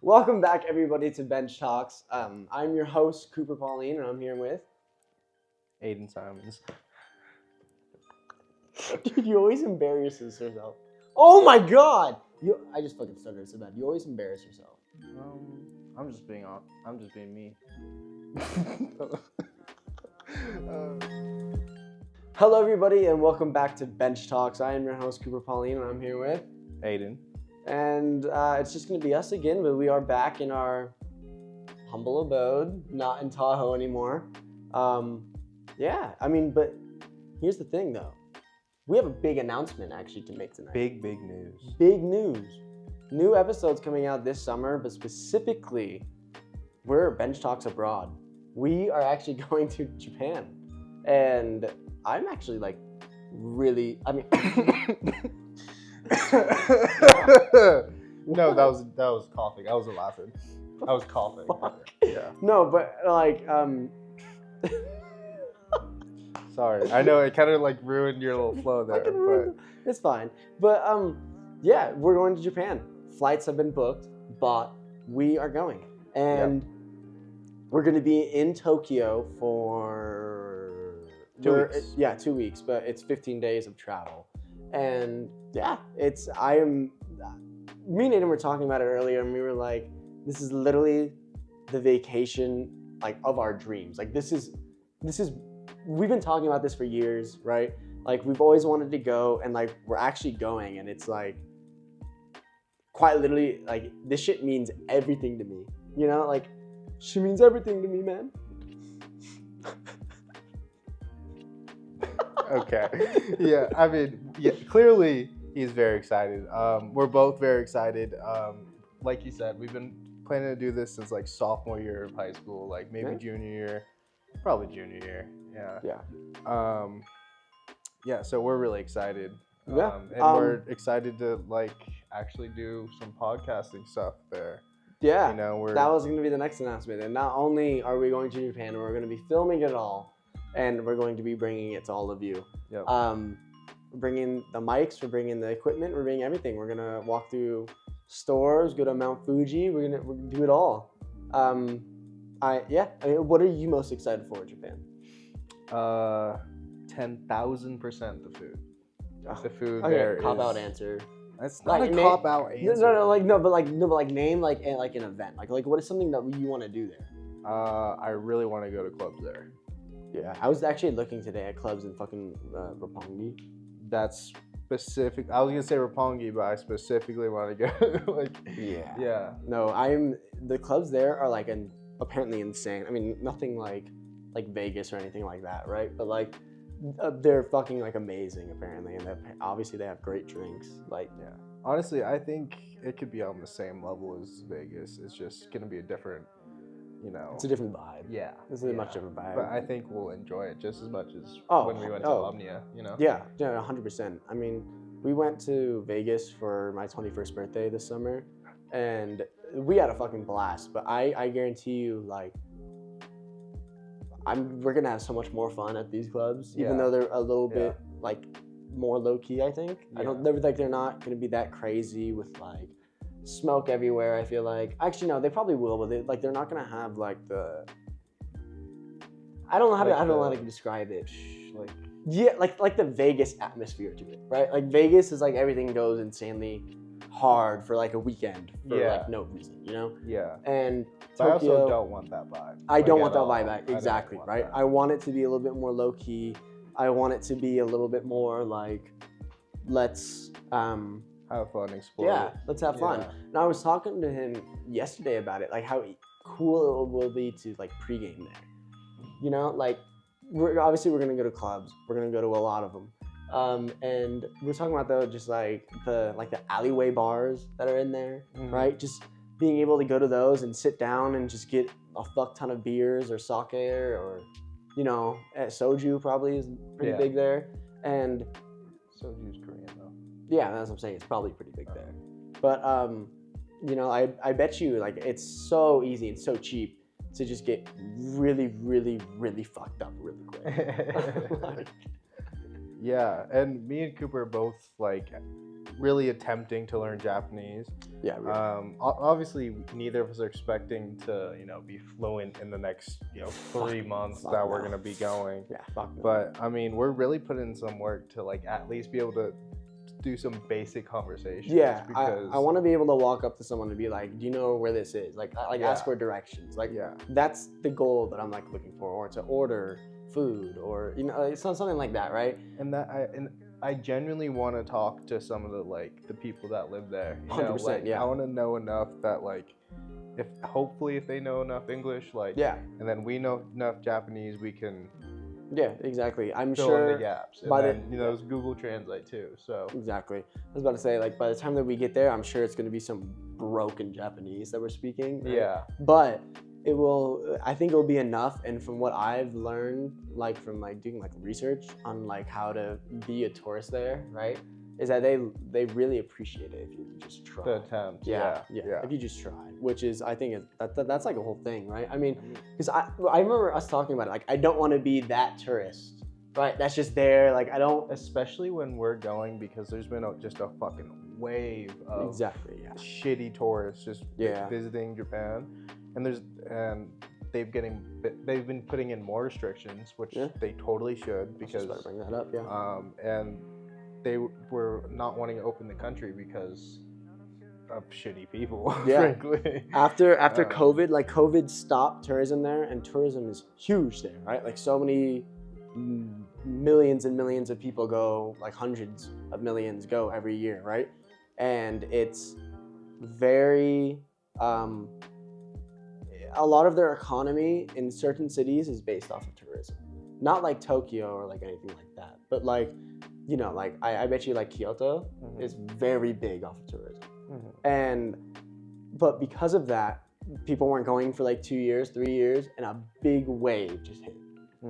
Welcome back, everybody, to Bench Talks. I'm your host, Cooper Pauline, and I'm here with. Aiden Simons. Dude, you always embarrass yourself. Oh my god! I just fucking stuttered so bad. You always embarrass yourself. I'm just being me. Hello, everybody, and welcome back to Bench Talks. I am your host, Cooper Pauline, and I'm here with. Aiden. And it's just going to be us again, but we are back in our humble abode, not in Tahoe anymore. But here's the thing, though. We have a big announcement, actually, to make tonight. Big news. Big news. New episodes coming out this summer, but specifically, we're Bench Talks Abroad. We are actually going to Japan. And I'm actually, No, that was coughing. I wasn't laughing. I was coughing. Yeah. No, but Sorry. I know it kind of ruined your little flow there, but it's fine. But yeah, we're going to Japan. Flights have been bought. We are going, and we're going to be in Tokyo for 2 weeks. 2 weeks, but it's 15 days of travel, and yeah, me and Aiden were talking about it earlier, and we were like, this is literally the vacation of our dreams. This is we've been talking about this for years, right? We've always wanted to go, and we're actually going, and it's quite literally this shit means everything to me. You know, she means everything to me, man. Okay. Yeah, I mean, clearly he's very excited. We're both very excited. Like you said, we've been planning to do this since sophomore year of high school, maybe junior year, probably junior year. Yeah, so we're really excited. And we're excited to actually do some podcasting stuff there. Yeah, that was going to be the next announcement. And not only are we going to Japan, we're going to be filming it all, and we're going to be bringing it to all of you. Yep. We're bringing the mics, we're bringing the equipment, we're bringing everything. We're going to walk through stores, go to Mount Fuji. We're gonna do it all. What are you most excited for in Japan? 10,000% the food. The food okay, there cop is... out answer. That's not a cop out answer. No, name an event. What is something that you want to do there? I really want to go to clubs there. Yeah, I was actually looking today at clubs in fucking Roppongi. That's specific. I was gonna say Roppongi, but I specifically want to go. Yeah. No, the clubs there are apparently insane. I mean, nothing like Vegas or anything like that, right? But they're fucking amazing apparently, and obviously they have great drinks. Yeah. Honestly, I think it could be on the same level as Vegas. It's just gonna be a different, It's a different vibe. Yeah. It's a much different vibe. But I think we'll enjoy it just as much as when we went to Omnia. Yeah, 100%. I mean, we went to Vegas for my 21st birthday this summer, and we had a fucking blast. But I guarantee you, we're gonna have so much more fun at these clubs, even though they're a little bit more low key. I think they're not gonna be that crazy with smoke everywhere. I feel actually no, they probably will, but they're not gonna have the. I don't know how to describe it. The Vegas atmosphere to it, right? Vegas is everything goes insanely hard for a weekend for no reason, Yeah. And But I Tokyo, also don't want that vibe. I don't want that vibe back. Exactly, right? I want it to be a little bit more low key. I want it to be a little bit more let's have fun, explore. Yeah, let's have fun. And I was talking to him yesterday about it, how cool it will be to pregame there. We're gonna go to clubs. We're gonna go to a lot of them. And we're talking about the alleyway bars that are in there, right? Just being able to go to those and sit down and just get a fuck ton of beers or sake or soju probably is pretty big there. And soju's Korean though. Yeah, that's what I'm saying. It's probably pretty big there. But I bet you it's so easy and so cheap to just get really, really, really fucked up really quick. Yeah, and me and Cooper both really attempting to learn Japanese. Yeah. Really. Obviously, neither of us are expecting to, be fluent in the next, 3 months that we're gonna be going. Yeah. Fuck no. But I mean, we're really putting in some work to like at least be able to do some basic conversations. Yeah, because I want to be able to walk up to someone and be like, "Do you know where this is?" Like ask for directions. Like that's the goal that I'm like looking for, or to order food, or it's not something like that, right? And I genuinely want to talk to some of the people that live there. 100%. Yeah. I want to know enough that hopefully if they know enough English, and then we know enough Japanese, we can. Yeah, exactly. I'm fill sure in the gaps, and then it's Google Translate too. So exactly. I was about to say, like, by the time that we get there, I'm sure it's going to be some broken Japanese that we're speaking. Right? Yeah. But it will. I think it will be enough. And from what I've learned, like from like doing like research on like how to be a tourist there, right? Is that they really appreciate it if you just try. The attempt. Yeah. If you just try, which is I think that's like a whole thing, right? I mean, because I remember us talking about it. Like, I don't want to be that tourist, right? That's just there. Like, I don't. Especially when we're going, because there's been just a fucking wave of shitty tourists just visiting Japan, and they've been putting in more restrictions, which they totally should, because I was just about to bring that up. And they were not wanting to open the country because of shitty people, frankly. After COVID, like COVID stopped tourism there, and tourism is huge there, right? Like so many millions and millions of people go, like hundreds of millions go every year, right? And it's very, a lot of their economy in certain cities is based off of tourism. Not like Tokyo or like anything like that, but like, like I bet you like Kyoto is very big off of tourism. But because of that, people weren't going for like 2 years, 3 years, and a big wave just hit.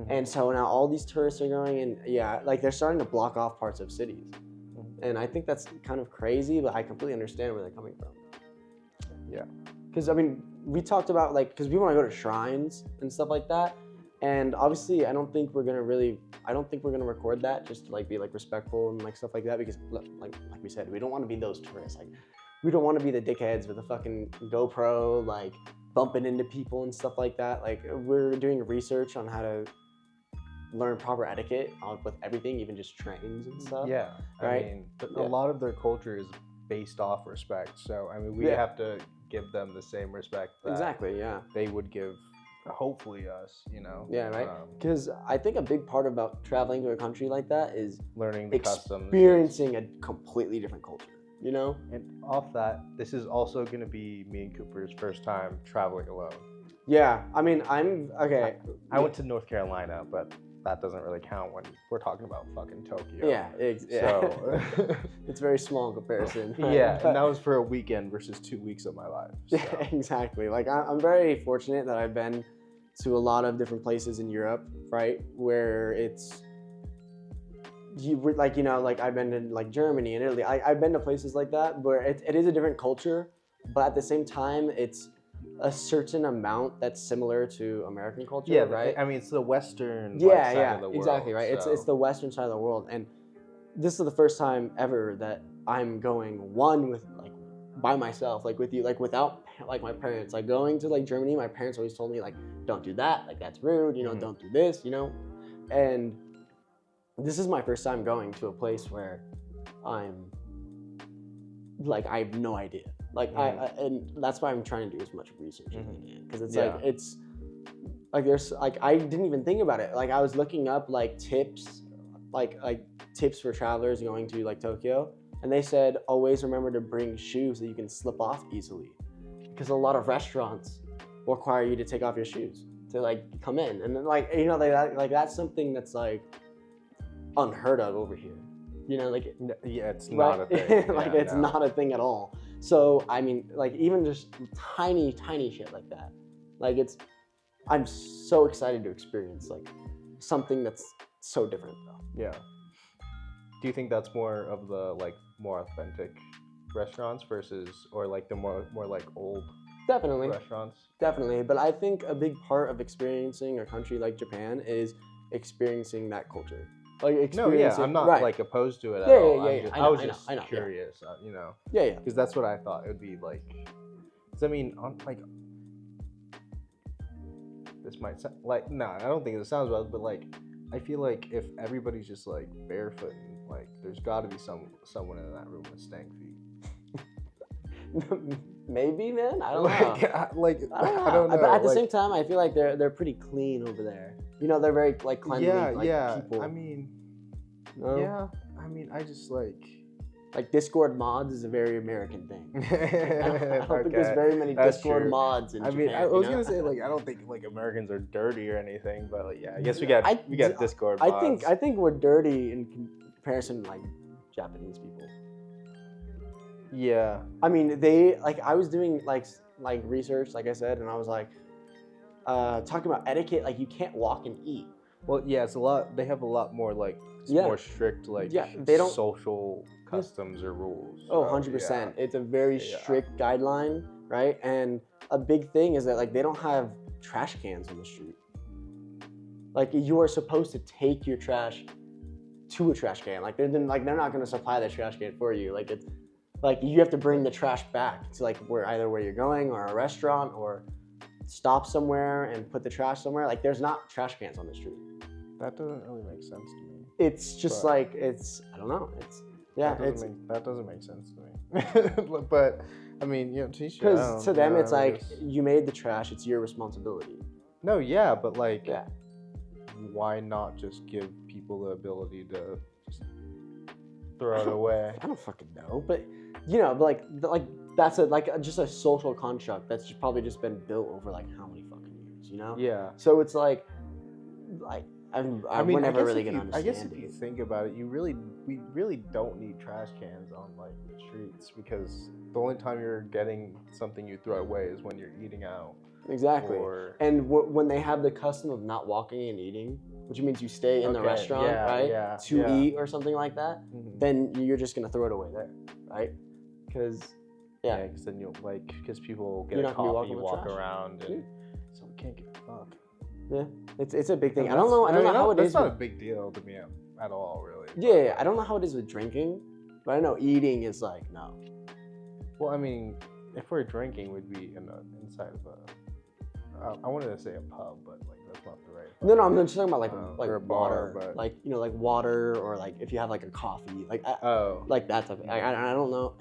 And so now all these tourists are going, and like they're starting to block off parts of cities. And I think that's kind of crazy, but I completely understand where they're coming from. Yeah. Because I mean, we talked about like, because we want to go to shrines and stuff like that. And obviously, I don't think we're gonna record that just to like be like respectful and like stuff like that, because like we said, we don't want to be those tourists. Like, we don't want to be the dickheads with a fucking GoPro like bumping into people and stuff like that. Like, we're doing research on how to learn proper etiquette with everything, even just trains and stuff. Yeah, right. I mean, a lot of their culture is based off respect. So I mean, we have to give them the same respect that they would give. Hopefully us, Yeah, right. Because I think a big part about traveling to a country like that is learning the customs, experiencing a completely different culture. And off that, this is also going to be me and Cooper's first time traveling alone. Yeah, I mean, I'm okay. I went to North Carolina, but that doesn't really count when we're talking about fucking Tokyo. Yeah. So it's very small in comparison. Right? Yeah, and that was for a weekend versus 2 weeks of my life. So. Yeah, exactly. Like, I'm very fortunate that I've been to a lot of different places in Europe, right? Where it's like I've been to like Germany and Italy. I've been to places like that where it is a different culture, but at the same time, it's a certain amount that's similar to American culture. Yeah, right. I mean, it's the Western side of the world. Exactly, right. So. It's the Western side of the world, and this is the first time ever that I'm going with like by myself, like with you, like without like my parents. Like going to like Germany, my parents always told me like, don't do that, like that's rude, don't do this, and this is my first time going to a place where I'm like, I have no idea. Like and that's why I'm trying to do as much research as I can, because it's like there's like I didn't even think about it. Like I was looking up like tips, like tips for travelers going to like Tokyo, and they said always remember to bring shoes that you can slip off easily, because a lot of restaurants require you to take off your shoes to like come in, and then like that's something that's like unheard of over here. It's not a thing. Like it's not a thing at all. So I mean, like even just tiny shit like that. Like I'm so excited to experience like something that's so different though. Yeah. Do you think that's more of the like more authentic restaurants or like the more like old restaurants? Definitely. But I think a big part of experiencing a country like Japan is experiencing that culture. No, yeah, experiencing. I'm not right. like opposed to it at Yeah, all. yeah, I'm yeah, just, I know, was I know, just I know, yeah. curious, you know, Yeah, yeah. because that's what I thought it would be like. 'Cause I mean, on like, this might sound like I don't think it sounds bad, but like, I feel like if everybody's just like barefoot, like, there's got to be someone in that room with stank feet. Maybe, man. I don't know. I don't know. But at the same time, I feel like they're pretty clean over there. You know, they're very like cleanly people. I mean, No? yeah. I mean, I just like Discord mods is a very American thing. I don't think there's Okay, very many that's Discord true. mods in I mean, Japan. I was you know? gonna say, like, I don't think like Americans are dirty or anything, but like, yeah, I guess we got Discord mods. I think we're dirty in comparison to like Japanese people. Yeah. I mean, they like I was doing like research, like I said, and I was like talking about etiquette. Like you can't walk and eat. Well, yeah, it's a lot. They have a lot more like more strict like they don't social customs or rules. Oh, So, 100%. It's a very strict guideline, right? And a big thing is that like they don't have trash cans on the street. Like you are supposed to take your trash to a trash can. Like they're not going to supply the trash can for you. Like it's like you have to bring the trash back to like where you're going or a restaurant or stop somewhere and put the trash somewhere. Like there's not trash cans on the street. That doesn't really make sense to me. It's just like I don't know. That doesn't make sense to me. But I mean, you know, because to them it's like you made the trash. It's your responsibility. No, yeah, but like, yeah, why not just give people the ability to just throw it away? I don't fucking know, but you know, like that's just a social construct that's probably just been built over like how many fucking years, you know? Yeah. So it's like I mean, we're never really gonna understand. I guess if you think about it, we really don't need trash cans on like the streets, because the only time you're getting something you throw away is when you're eating out. Exactly. And when they have the custom of not walking and eating, which means you stay in the restaurant, right, to eat or something like that, then you're just gonna throw it away there, right? Because because then you'll because people get a coffee, walk around, and so we can't give a fuck. Yeah, it's a big thing. I don't know how it is. It's not a big deal to me at all, really. Yeah, I don't know how it is with drinking, but I know eating is like no. Well, I mean, if we're drinking, we'd be inside of a. I wanted to say a pub, but like that's not the right. No, I'm just talking about like or a water, bar, but like like water, or like if you have like a coffee, like like that type of. I don't know.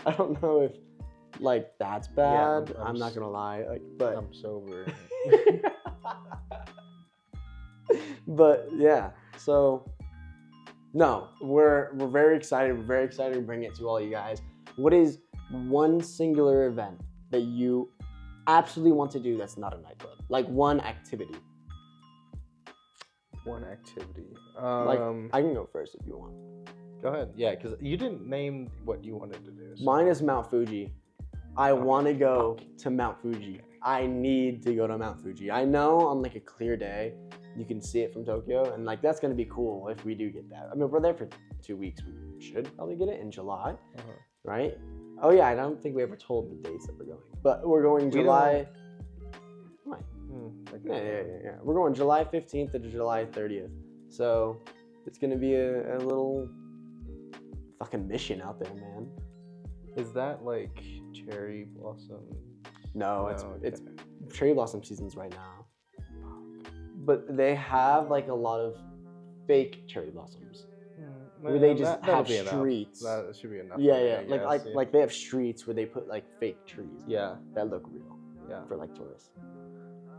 I don't know if like that's bad. Yeah, I'm not gonna lie, but I'm sober. But yeah, so no, we're very excited. We're very excited to bring it to all you guys. What is one singular event that you absolutely want to do that's not a nightclub? Like one activity. One activity. Like I can go first if you want. Go ahead. Yeah, because you didn't name what you wanted to do. So. Mine is Mount Fuji. I want to go to Mount Fuji. I need to go to Mount Fuji. I know on like a clear day, you can see it from Tokyo, and like that's gonna be cool if we do get that. I mean, we're there for 2 weeks. We should probably get it in July, right? Oh yeah, I don't think we ever told the dates that we're going, but we're going July. Yeah. We're going July 15th to July 30th. So it's gonna be a little fucking mission out there, man. Is that like cherry blossom? No, it's cherry blossom season's right now. But they have like a lot of fake cherry blossoms. Where they just have streets. That should be enough. Yeah. Like they have streets where they put like fake trees. Yeah. That look real. Yeah. For like tourists.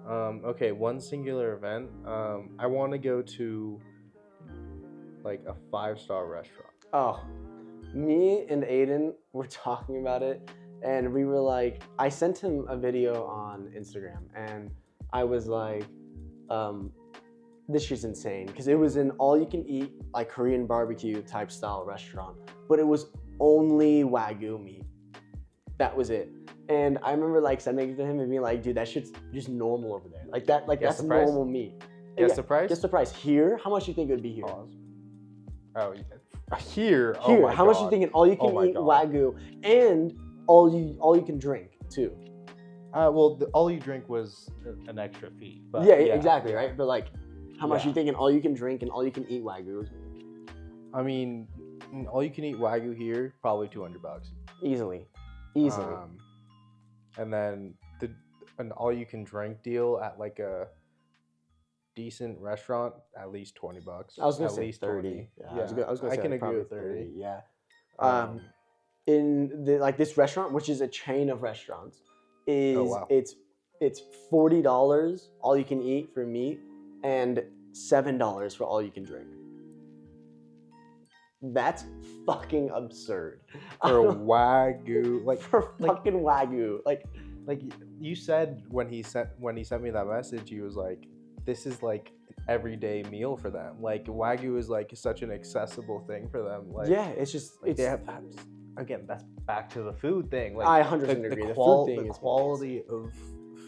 Okay, one singular event. I want to go to like a 5-star restaurant. Oh, me and Aiden were talking about it, and we were like, I sent him a video on Instagram, and I was like, this shit's insane, because it was an all-you-can-eat like Korean barbecue type style restaurant, but it was only Wagyu meat. That was it. And I remember like sending it to him and being like, dude, that shit's just normal over there. Like that, like that's normal meat. Guess the price? Guess the price. Here, how much do you think it would be here? Pause. Oh, yeah. Here. Oh my how God. Much do you think all you can eat Wagyu and all you can drink too? Well, all you drink was an extra fee. But yeah, exactly, right? But like, How much Yeah. you thinking all you can drink and all you can eat Wagyu is? I mean, all you can eat Wagyu here, probably $200. Easily. And then an all you can drink deal at like a decent restaurant, at least $20. I was gonna at say least 30. 20. Yeah, I was gonna say can like agree probably with 30. Yeah. Um, In like this restaurant, which is a chain of restaurants, is wow. it's $40 all you can eat for meat and $7 for all you can drink. That's fucking absurd. for Wagyu, like For fucking Wagyu, like you said when he sent me that message, he was like, this is like an everyday meal for them. Like Wagyu is like such an accessible thing for them. Like yeah, it's just like it's. they have, again, that's back to the food thing. Like I 100% agree. The food thing the is quality of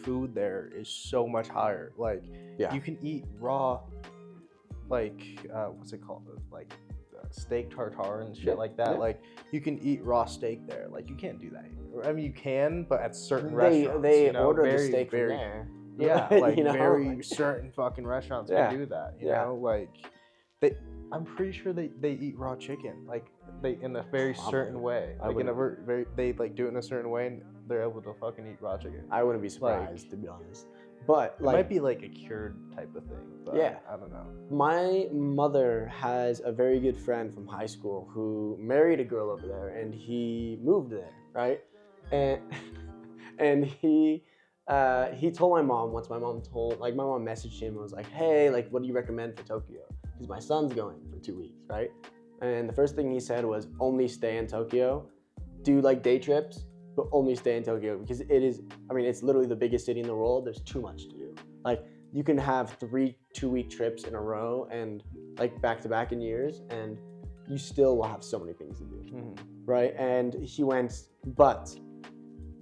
food there is so much higher. Like Yeah. you can eat raw, like what's it called, like steak tartare and shit Yeah, like that. yeah. Like you can eat raw steak there. Like you can't do that here. I mean, you can, but at certain They restaurants, they you know, order the very, steak from very, there. yeah, like You know, very like- certain fucking restaurants Yeah, can do that. You yeah. know, like I'm pretty sure they eat raw chicken, like they in a very Probably. certain way. I Like in a wouldn't- very they like do it in a certain way, and they're able to fucking eat raw chicken. I wouldn't be surprised, to be honest. But It like, might be like a cured type of thing. But Yeah. I don't know. my mother has a very good friend from high school who married a girl over there, and he moved there, right? And and he told my mom once. My mom messaged him and was like, "Hey, like, what do you recommend for Tokyo? Because my son's going for 2 weeks, right?" And the first thing he said was, "Only stay in Tokyo, do like day trips, but only stay in Tokyo because it is. I mean, it's literally the biggest city in the world. There's too much to do. Like, you can have 3 2-week trips in a row and like back to back in years, and you still will have so many things to do, right?" And he went, but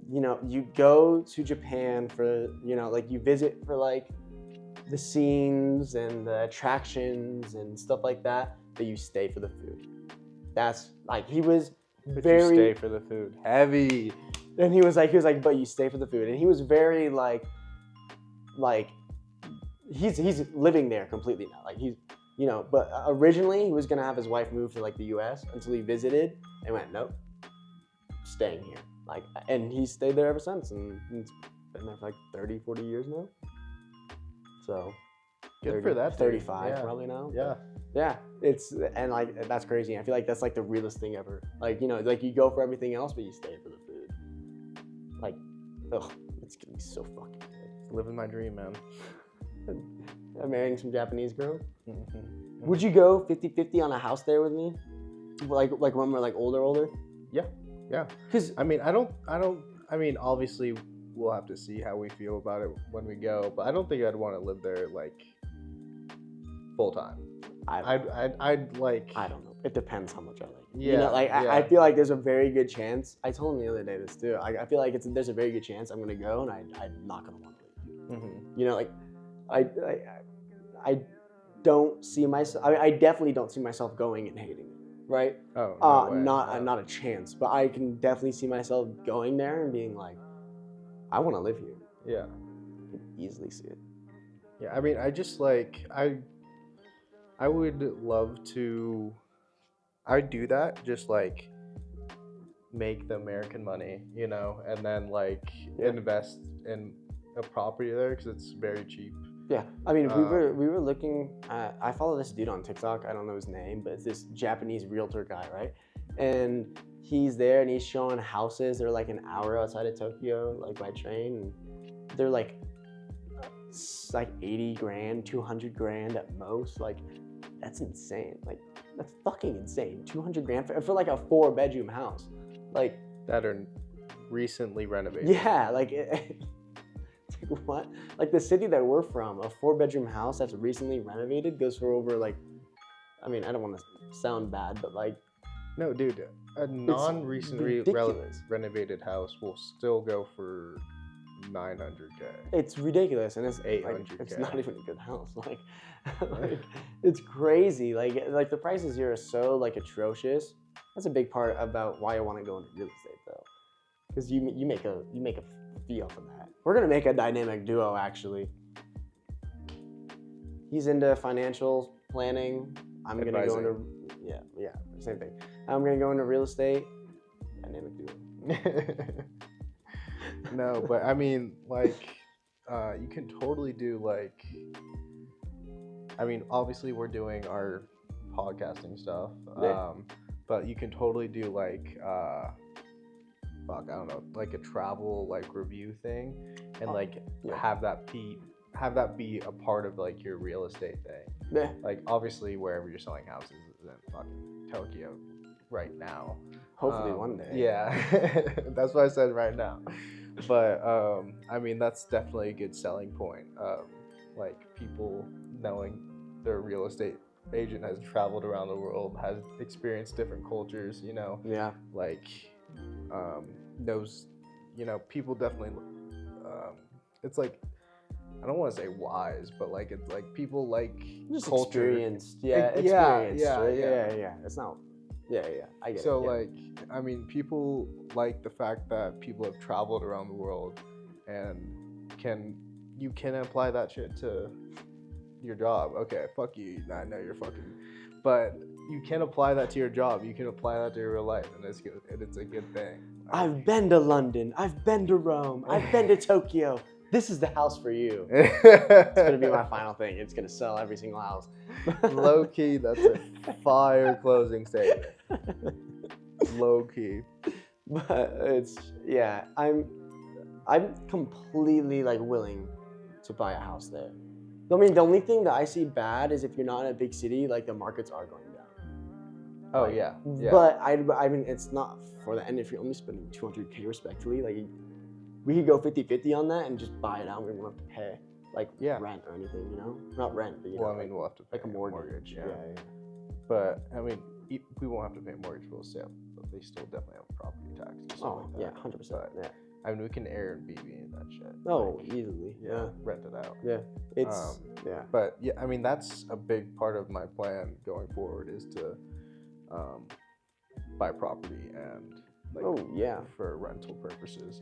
you know, you go to Japan for, you know, like you visit for like the scenes and the attractions and stuff like that, but you stay for the food. That's like he was But very you stay for the food. Heavy. and he was like, but you stay for the food. And he was very like he's living there completely now. Like he's, you know, but originally he was gonna have his wife move to like the US until he visited and went, nope, staying here. Like, and he stayed there ever since, and he's been there for like 30, 40 years now. So Good for that dude. 35 Yeah. probably now. Yeah. Yeah, it's, and like that's crazy. I feel like that's like the realest thing ever. Like, you know, like you go for everything else, but you stay for the food. Like, ugh, it's gonna be so fucking good. Living my dream, man. I'm marrying some Japanese girl. Mm-hmm. Would you go 50-50 on a house there with me? Like when we're like older? Yeah. Because I mean, I mean, obviously, we'll have to see how we feel about it when we go, but I don't think I'd want to live there like full time. I'd like. I don't know. It depends how much I like it. Yeah, You know, like yeah. I feel like there's a very good chance. I told him the other day this too. I feel like there's a very good chance I'm gonna go and I'm not gonna want to leave. Mhm. You know, like I don't see myself. I definitely don't see myself going and hating it. Right? Oh, no way. No. Not a chance. But I can definitely see myself going there and being like, I want to live here. Yeah. I can easily see it. Yeah, I mean, I just like I would love to. I'd do that, just like make the American money, you know, and then like Yeah. invest in a property there because it's very cheap. Yeah, I mean, we were looking at, I follow this dude on TikTok, I don't know his name, but it's this Japanese realtor guy, right? And he's there and he's showing houses. They're like an hour outside of Tokyo, like by train. And they're like 80 grand, 200 grand at most. Like, that's insane. Like, that's fucking insane. 200 grand for like a 4-bedroom house. Like, That are recently renovated. yeah, like, it's like, what? Like the city that we're from, a 4-bedroom house that's recently renovated goes for over like, I mean, I don't want to sound bad, but like, No, dude, a non-recently ridiculous. renovated house will still go for 900K. it's ridiculous, and it's 800K. it's not even a good house. Like, it's crazy. Like the prices here are so like atrocious. That's a big part about why I want to go into real estate, though, because you make a fee off of that. We're gonna make a dynamic duo, actually. He's into financial planning. I'm gonna go into same thing. I'm gonna go into real estate. Dynamic duo. No, but I mean, like, you can totally do like. I mean, obviously we're doing our podcasting stuff, Yeah. but you can totally do like, I don't know, like a travel like review thing, and like have that be a part of like your real estate thing. Yeah. Like obviously wherever you're selling houses is in fucking Tokyo right now. Hopefully one day. Yeah, that's what I said right now. But I mean, that's definitely a good selling point. Like people knowing their real estate agent has traveled around the world, has experienced different cultures, you know. Yeah. Like knows, you know, people definitely. It's like, I don't want to say wise, but like it's like people like Just culture. experienced. Yeah. Yeah, Experienced. yeah, right? yeah. Yeah. It's not. Yeah. I get it. So Yeah. like, I mean, people like the fact that people have traveled around the world, and you can apply that shit to your job. Okay, fuck you. I know you're fucking, but you can apply that to your job. You can apply that to your real life, and it's good. And it's a good thing. I've been to London. I've been to Rome. I've been to Tokyo. This is the house for you. It's gonna be my final thing. It's gonna sell every single house. Low key, that's a fire closing statement. Low key. But it's I'm completely like willing to buy a house there. I mean, the only thing that I see bad is if you're not in a big city, like the markets are going down. Oh Like, yeah. But I mean, it's not for the end. If you're only spending $200K respectfully, like we could go 50-50 on that and just buy it out. We won't have to pay like rent or anything, you know? Not rent, but you know, I mean, we'll have to pay like a mortgage. Yeah. But I mean, we won't have to pay a mortgage for a sale, but they still definitely have property tax. And stuff Oh like yeah, that. 100%. But, Yeah. I mean, we can Airbnb and that shit. Oh, easily. Yeah. Rent it out. Yeah. It's But yeah, I mean, that's a big part of my plan going forward is to buy property and like for rental purposes.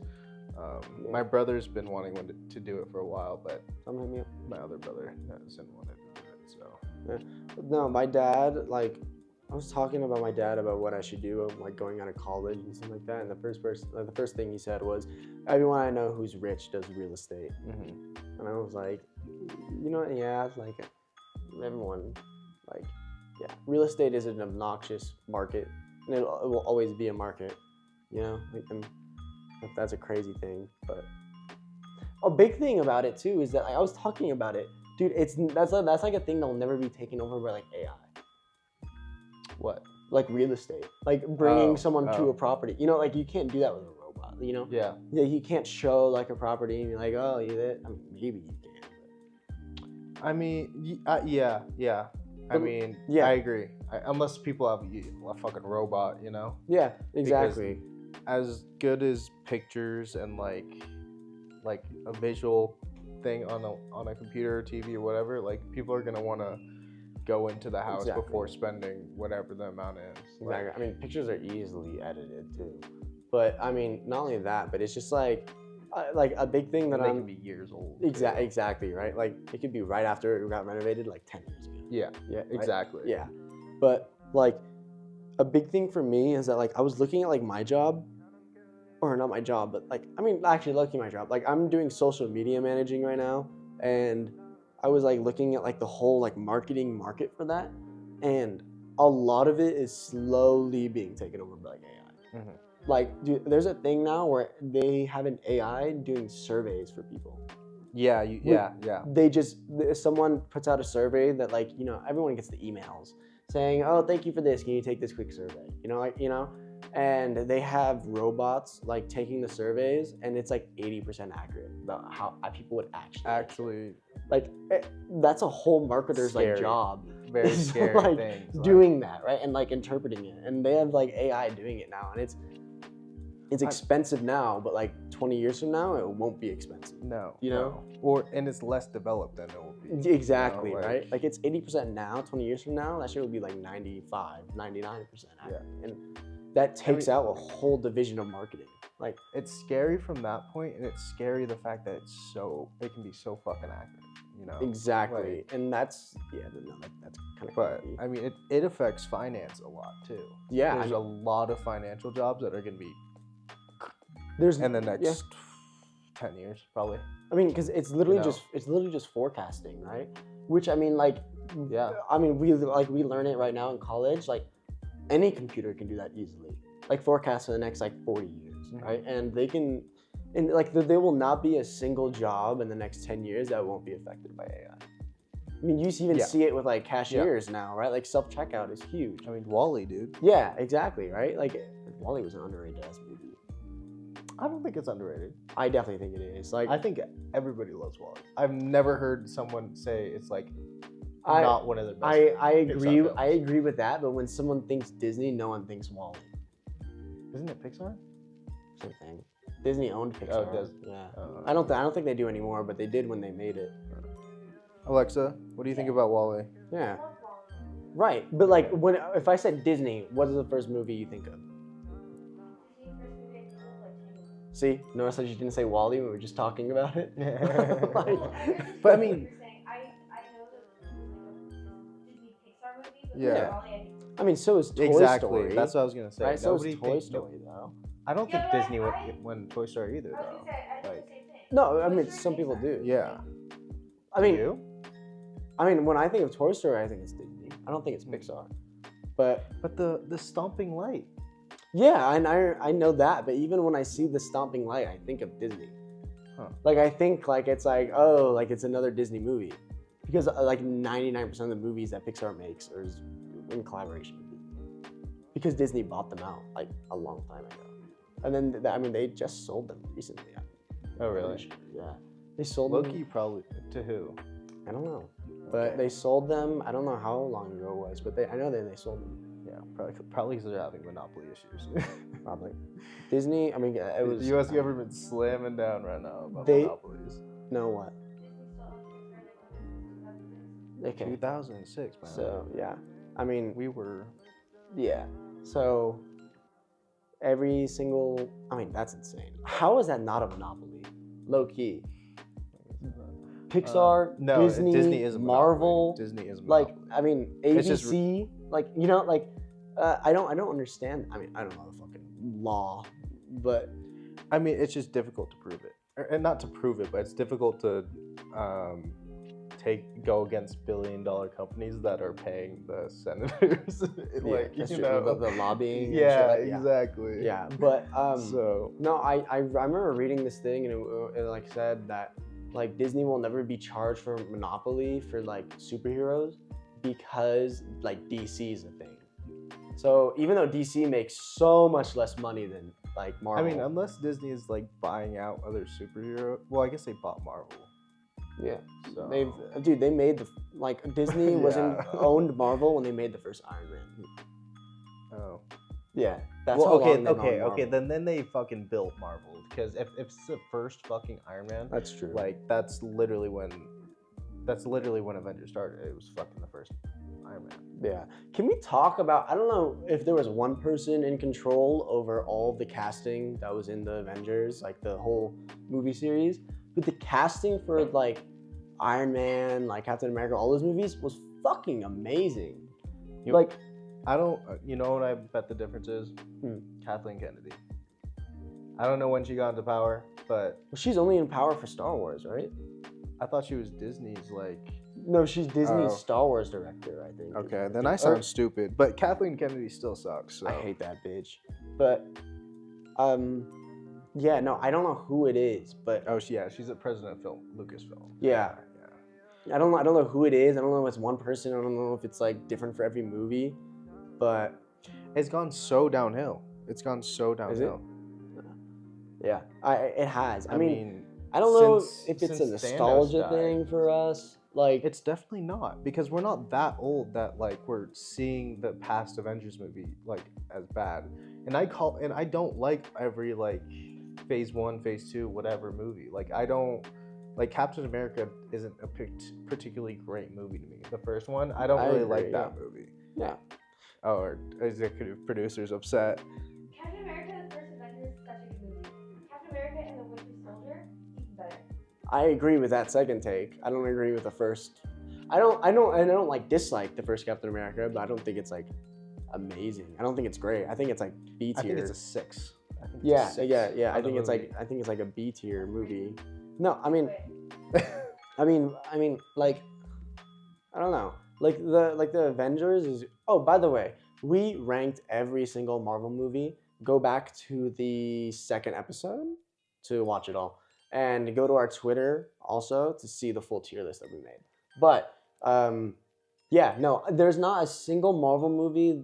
My brother's been wanting to do it for a while, but my other brother hasn't wanted to do it. So no, my dad, like I was talking about my dad about what I should do, like going out of college and stuff like that. And the first thing he said was, everyone I know who's rich does real estate. Mm-hmm. And I was like, you know, like everyone, like, real estate is an obnoxious market, and it will always be a market, you know. Like, and that's a crazy thing, but a big thing about it too is that I was talking about it, dude. That's like a thing that will never be taken over by like AI. What? Like real estate, like bringing someone to a property. You know, like you can't do that with a robot. You know. Yeah. Yeah, you can't show like a property and be like, oh, you did. I mean, maybe you can. I mean, yeah. I mean, I agree. Unless people have a fucking robot, you know. Yeah, exactly. Because as good as pictures and like a visual thing on a computer or TV or whatever, like people are gonna want to go into the house before spending whatever the amount is. Exactly. I mean, pictures are easily edited too. But I mean, not only that, but it's just like a big thing that they can be years old. Exactly, right? Like it could be right after it got renovated, like 10 years ago. Yeah. Right? Exactly. Yeah. But like a big thing for me is that like I was looking at like my job, or not my job, but like I mean actually lucky my job. Like I'm doing social media managing right now, and I was like looking at like the whole like marketing market for that, and a lot of it is slowly being taken over by like AI. Mm-hmm. Like, dude, there's a thing now where they have an AI doing surveys for people. Yeah. They just someone puts out a survey that like, you know, everyone gets the emails saying, oh, thank you for this. Can you take this quick survey? You know, like, you know, and they have robots like taking the surveys, and it's like 80% accurate about how people would actually like that's a whole marketer's scary. Like job. Very scary like things. Doing that, right? And like interpreting it. And they have like AI doing it now, and it's expensive now, but like 20 years from now, it won't be expensive. No. You know? And it's less developed than it will be. Exactly, you know, right? Like it's 80% now, 20 years from now, that shit will be like 95, 99% accurate. And that takes out a whole division of marketing. Like it's scary from that point, and it's scary the fact that it can be so fucking accurate. you know. Exactly, Like, and that's that's kind of. but I mean, it affects finance a lot too. Yeah, There's a lot of financial jobs that are going to be there's in the next 10 years, probably. I mean, because it's literally know? just forecasting, right? Which I mean, like, Yeah. I mean, we learn it right now in college. Like, any computer can do that easily. Like, forecast for the next like 40 years, right? And they can, and like, there will not be a single job in the next 10 years that won't be affected by AI. I mean, you even see it with like cashiers now, right? Like, self checkout is huge. I mean, Wall-E, dude. Yeah, exactly, right? Like, Wall-E was an underrated ass movie. I don't think it's underrated. I definitely think it is. Like, I think everybody loves Wall-E. I've never heard someone say it's like not one of their best. I agree. Pixar I agree with that. But when someone thinks Disney, no one thinks Wall-E. Isn't it Pixar? Same thing. Disney owned Pixar. Oh, it does. Yeah. I don't think they do anymore, but they did when they made it. Alexa, what do you think about Wall-E? Yeah. Right. But like, if I said Disney, what is the first movie you think of? See, notice that you didn't say Wall-E when we were just talking about it. Like, But I mean, yeah. I mean, so is Toy exactly. Story. That's what I was gonna say. Right. So is Nobody Toy thinks- Story though. I don't think Yeah, Disney I- won Toy Story either, though. Like, No, I mean some people do. yeah. I mean, You? I mean, when I think of Toy Story, I think it's Disney. I don't think it's Pixar. But But the stomping light. yeah, I know that. But even when I see the stomping light, I think of Disney. Huh. Like, I think like it's like, oh, like it's another Disney movie, because like 99% of the movies that Pixar makes are in collaboration with Disney, because Disney bought them out like a long time ago. And then I mean, they just sold them recently. Oh, really? Yeah, they sold them. Loki probably to who? I don't know, but Okay. they sold them. I don't know how long ago it was, but I know that they sold them. Yeah, probably because they're having monopoly issues. Probably. Disney. I mean, it was the U.S. government's slamming down right now about They- monopolies. No what? Okay. 2006, man. So yeah, I mean, we were. yeah. So every single. I mean, that's insane. How is that not a monopoly? Low key. Pixar, No, Disney, is a Marvel. monopoly. Disney is a Like, monopoly. I mean, It's just ABC. Like, like, I don't understand. I mean, I don't know the fucking law, but I mean, it's just difficult to prove it, and not to prove it, but it's difficult to go against billion-dollar companies that are paying the senators. Like, that's you true. know, The lobbying. and yeah, shit, yeah. exactly. Yeah, but So no, I remember reading this thing, and it like said that like Disney will never be charged for monopoly for like superheroes, because like DC is a thing. So even though DC makes so much less money than like I Marvel. mean, unless Disney is like buying out other superhero. Well, I guess they bought Marvel. yeah, So they made the like Disney wasn't Yeah. owned Marvel when they made the first Iron Man. Oh. Yeah, that's Well, how okay, long they've okay, owned okay. Marvel. Then they fucking built Marvel, because if it's the first fucking Iron Man, That's true. like that's literally when Avengers started. It was fucking the first Iron Man. Yeah. Can we talk about, I don't know if there was one person in control over all of the casting that was in the Avengers, like the whole movie series, but the casting for like Iron Man, like Captain America, all those movies was fucking amazing. You- Like, I don't. You know what I bet the difference is? Kathleen Kennedy. I don't know when she got into power, but she's only in power for Star Wars, right? I thought she was Disney's like. No, she's Disney's Oh. Star Wars director, I think. Okay, then I sound stupid, but Kathleen Kennedy still sucks. So. I hate that bitch. But, yeah, no, I don't know who it is, but Oh, yeah, she's a president of Lucasfilm. yeah. Yeah. I don't know who it is. I don't know if it's one person. I don't know if it's like different for every movie, but It's gone so downhill. It's gone so downhill. yeah, it has. I mean, I don't know if it's a since Thanos nostalgia died, thing for us. Like, It's definitely not, because we're not that old that like we're seeing the past Avengers movie like as bad. And I don't like every like phase 1, phase 2, whatever movie. Like I don't like Captain America isn't a particularly great movie to me. The first one, I don't I really agree, like that movie. yeah, Oh, our executive producer's upset. Captain America: The First Avenger is such a good movie. Captain America and the Winter Soldier, even better. I agree with that second take. I don't agree with the first. I don't like dislike the first Captain America, but I don't think it's like amazing. I don't think it's great. I think it's like B tier. I think it's a 6. I think it's Yeah, a 6 yeah. on I the think it's movie. like a B tier movie. No, I mean, like, I don't know. Like the Avengers is. Oh, by the way, we ranked every single Marvel movie. Go back to the second episode to watch it all, and go to our Twitter also to see the full tier list that we made. But yeah, no, there's not a single Marvel movie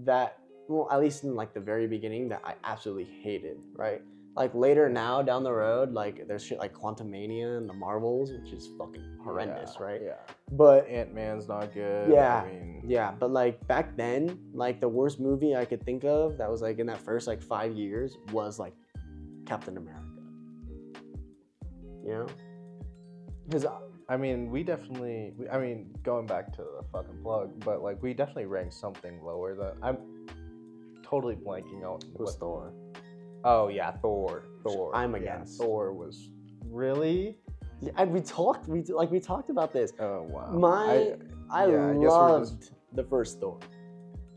that, well, at least in like the very beginning, that I absolutely hated, right? Like later now down the road, like there's shit like Quantumania and the Marvels, which is fucking horrendous, right? Yeah. But Ant-Man's not good. yeah, I mean, yeah, but like back then, like the worst movie I could think of that was like in that first like 5 years was like Captain America. You know? Because I mean, going back to the fucking plug, but like we definitely ranked something lower than I'm totally blanking out. it was Thor. Oh yeah, Thor. I'm Yeah, against. Thor was really. Yeah, we talked about this. Oh wow. I yeah, I guess we're loved the first Thor.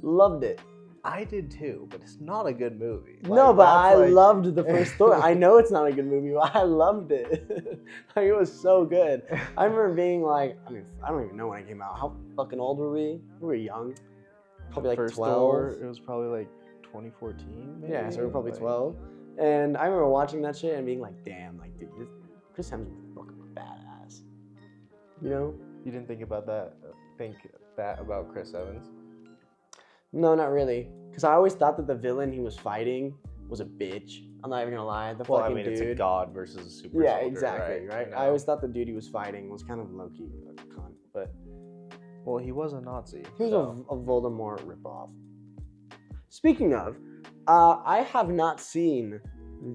Loved it. I did too, but it's not a good movie. No, Like, but that's I like- loved the first Thor. I know it's not a good movie, but I loved it. Like, it was so good. I remember being like, I mean, I don't even know when it came out. How fucking old were we? We were young. Probably like First 12. Thor, it was probably like 2014. Maybe? Yeah, so we were probably Like, 12. And I remember watching that shit and being like, damn, like, dude, Chris Hemsworth is fucking badass. You know? You didn't think about that? Think that about Chris Evans? No, not really. Because I always thought that the villain he was fighting was a bitch. I'm not even gonna lie. The Well, I fucking mean, dude. it's a god versus a super Yeah, soldier, exactly, right? You know? I always thought the dude he was fighting was kind of low-key a cunt, but Well, he was a Nazi. he was so. a Voldemort ripoff. Speaking of, I have not seen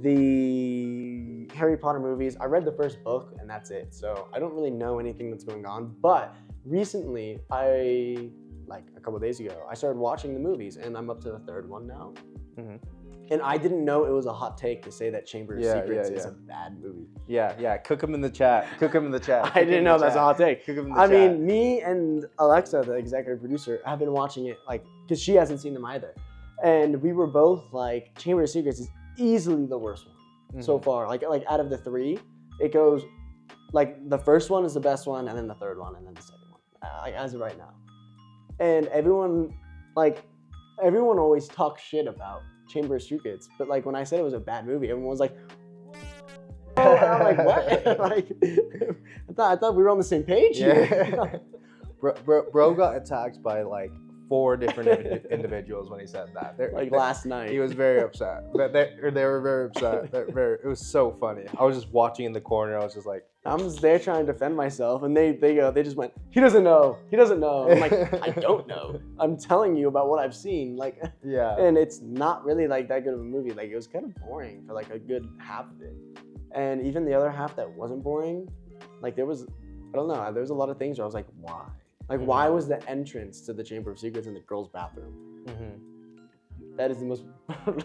the Harry Potter movies. I read the first book and that's it. So I don't really know anything that's going on. But recently, like a couple of days ago, I started watching the movies and I'm up to the third one now. Mhm. And I didn't know it was a hot take to say that Chamber of Yeah, Secrets yeah, is yeah. a bad movie. Yeah. Cook him in the chat. Cook him in the chat. I didn't know that's a hot take. Cook him in the I chat. mean, me and Alexa, the executive producer, have been watching it like because she hasn't seen them either, and we were both like, Chamber of Secrets is easily the worst one so Mhm. far. Like out of the three, it goes like the first one is the best one, and then the third one, and then the second one, like, as of right now. And everyone always talks shit about Chamber of Secrets, but like when I said it was a bad movie, everyone was like, oh, and I'm like, what? Like, I thought we were on the same page here. Yeah. bro got attacked by like 4 different individuals when he said that. Like last night. He was very upset. They were very upset. It was so funny. I was just watching in the corner. I was just like, I'm just there trying to defend myself, and they just went, he doesn't know. I'm like, I don't know. I'm telling you about what I've seen. Like, yeah. and it's not really like that good of a movie. Like, it was kind of boring for like a good half of it. And even the other half that wasn't boring, like there was a lot of things where I was like, why? Like, why was the entrance to the Chamber of Secrets in the girls' bathroom? Mm-hmm. That is the most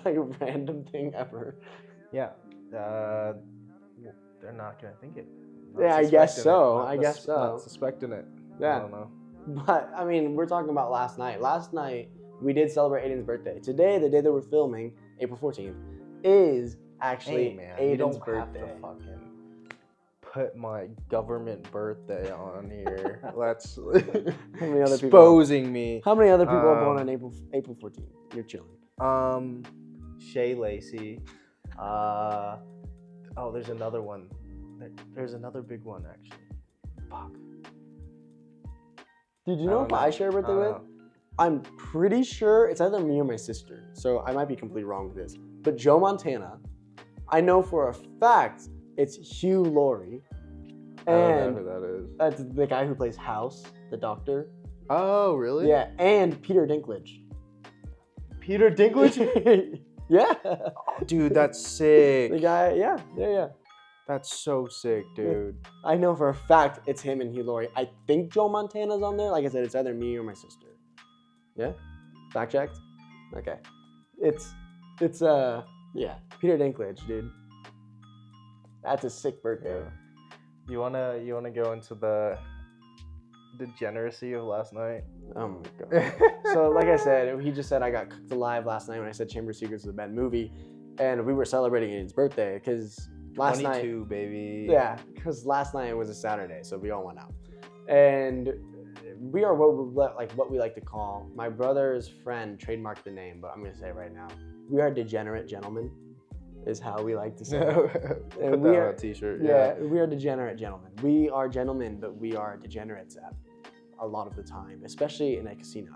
like random thing ever. Yeah. They're not gonna think it. Not Yeah, I guess suspecting so. it. I guess so. Not suspecting it. Yeah. I don't know. But I mean, we're talking about last night. Last night we did celebrate Aiden's birthday. Today, the day that we're filming, April 14th, is actually Hey man, Aiden's you don't birthday. have to fucking put my government birthday on here. Let's How many other people? exposing me. How many other people are born on April 14th? You're chilling. Shay Lacey. There's another one. There's another big one actually. Fuck. Did you know don't who I share a birthday with? know. I'm pretty sure it's either me or my sister. So I might be completely wrong with this. But Joe Montana, I know for a fact it's Hugh Laurie. I don't And know who that is. that's the guy who plays House, the doctor. Oh, really? Yeah, and Peter Dinklage. Peter Dinklage? Yeah. Dude, that's sick. The guy, yeah. That's so sick, dude. I know for a fact it's him and Hugh Laurie. I think Joe Montana's on there. Like I said, it's either me or my sister. Yeah? Fact checked? Okay. It's Peter Dinklage, dude. That's a sick birthday. You wanna go into the degeneracy of last night? Oh my god. So like I said, he just said I got cooked alive last night when I said Chamber of Secrets was a bad movie, and we were celebrating his birthday because last 22, night, baby. yeah, because last night was a Saturday, so we all went out, and we are what we like to call, my brother's friend trademarked the name, but I'm gonna say it right now. We are degenerate gentlemen, is how we like to say it. Put we that are, on a t-shirt. yeah, we are degenerate gentlemen. We are gentlemen, but we are degenerates at a lot of the time, especially in a casino.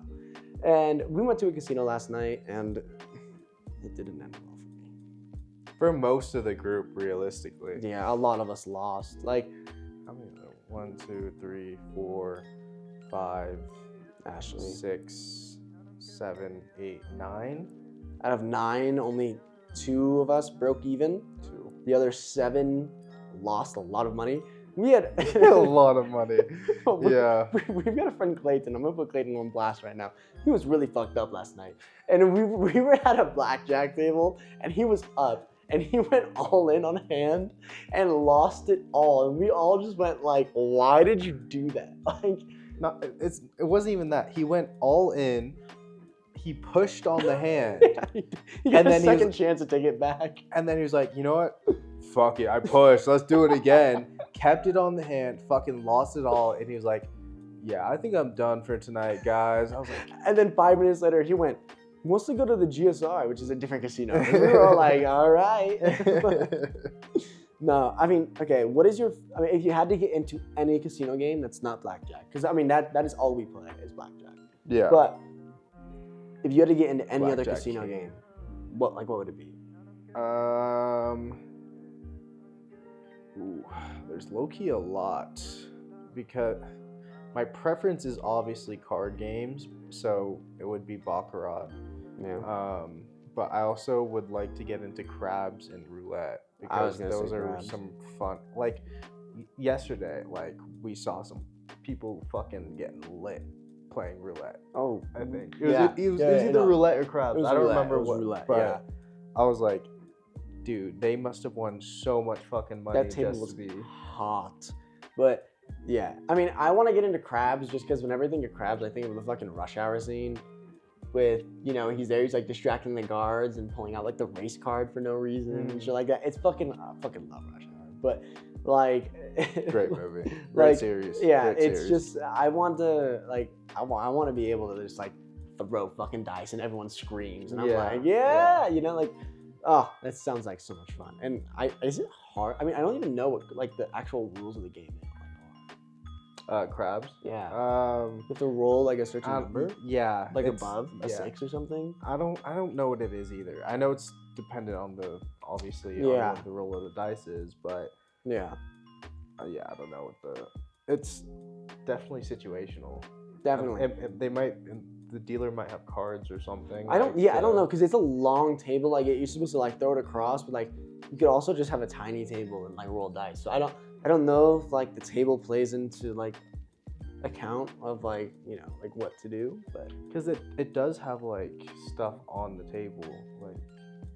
And we went to a casino last night, and it didn't end well for me. For most of the group, realistically. Yeah, a lot of us lost. Like, How many? 1, 2, 3, 4, 5, Ashley, 6, 7, 8, 9. out of 9, only 2 of us broke even. 2. The other 7 lost a lot of money. We had A lot of money. Yeah. We've got a friend Clayton. I'm gonna put Clayton on blast right now. He was really fucked up last night, and we were at a blackjack table, and he was up, and he went all in on hand and lost it all, and we all just went like, "Why did you do that?" Like, It wasn't even that. He went all in. He pushed on the hand, he got And a then he was- second chance to take it back. and then he was like, "You know what? Fuck it. I pushed. Let's do it again." Kept it on the hand. Fucking lost it all. And he was like, "Yeah, I think I'm done for tonight, guys." I was like, And then 5 minutes later, he went, "He wants to go to the GSR, which is a different casino." And we were all like, "All right." No, I mean, okay, if you had to get into any casino game that's not blackjack, because I mean, that is all we play is blackjack. "Yeah." But if you had to get into any other Blackjack casino king. game, what would it be? There's low-key a lot because my preference is obviously card games, so it would be Baccarat. Yeah. But I also would like to get into craps and roulette I was because gonna those say are craps. some fun. Like yesterday, like we saw some people fucking getting lit playing roulette. Oh, I think yeah. it was Yeah, either no. roulette or craps. It was I don't roulette. remember It was what. roulette, But yeah. I was like, dude, they must have won so much fucking money That table just was to be. hot. But yeah, I mean, I want to get into crabs just because whenever I think of crabs, I think of the fucking Rush Hour scene with, he's there, he's like distracting the guards and pulling out like the race card for no reason and shit like that. It's fucking, I fucking love Rush Hour. But like, Great movie. Great like, series. yeah, Great it's series. just, I want to, like, I want to be able to just like throw fucking dice and everyone screams. And I'm Yeah, like, yeah. like, oh, that sounds like so much fun. And is it hard? I mean, I don't even know what like the actual rules of the game are. Crabs. Yeah. Um, You have to roll like a certain number, Yeah. like it's- above a yeah. 6 or something. I don't know what it is either. I know it's dependent on obviously Yeah. on what the roll of the dice is, but Yeah, yeah, I don't know what it's definitely situational. definitely. And the dealer might have cards or something. I don't know, because it's a long table. Like you're supposed to like throw it across, but like you could also just have a tiny table and like roll dice. So I don't know if like the table plays into like account of like like what to do, but because it does have like stuff on the table, like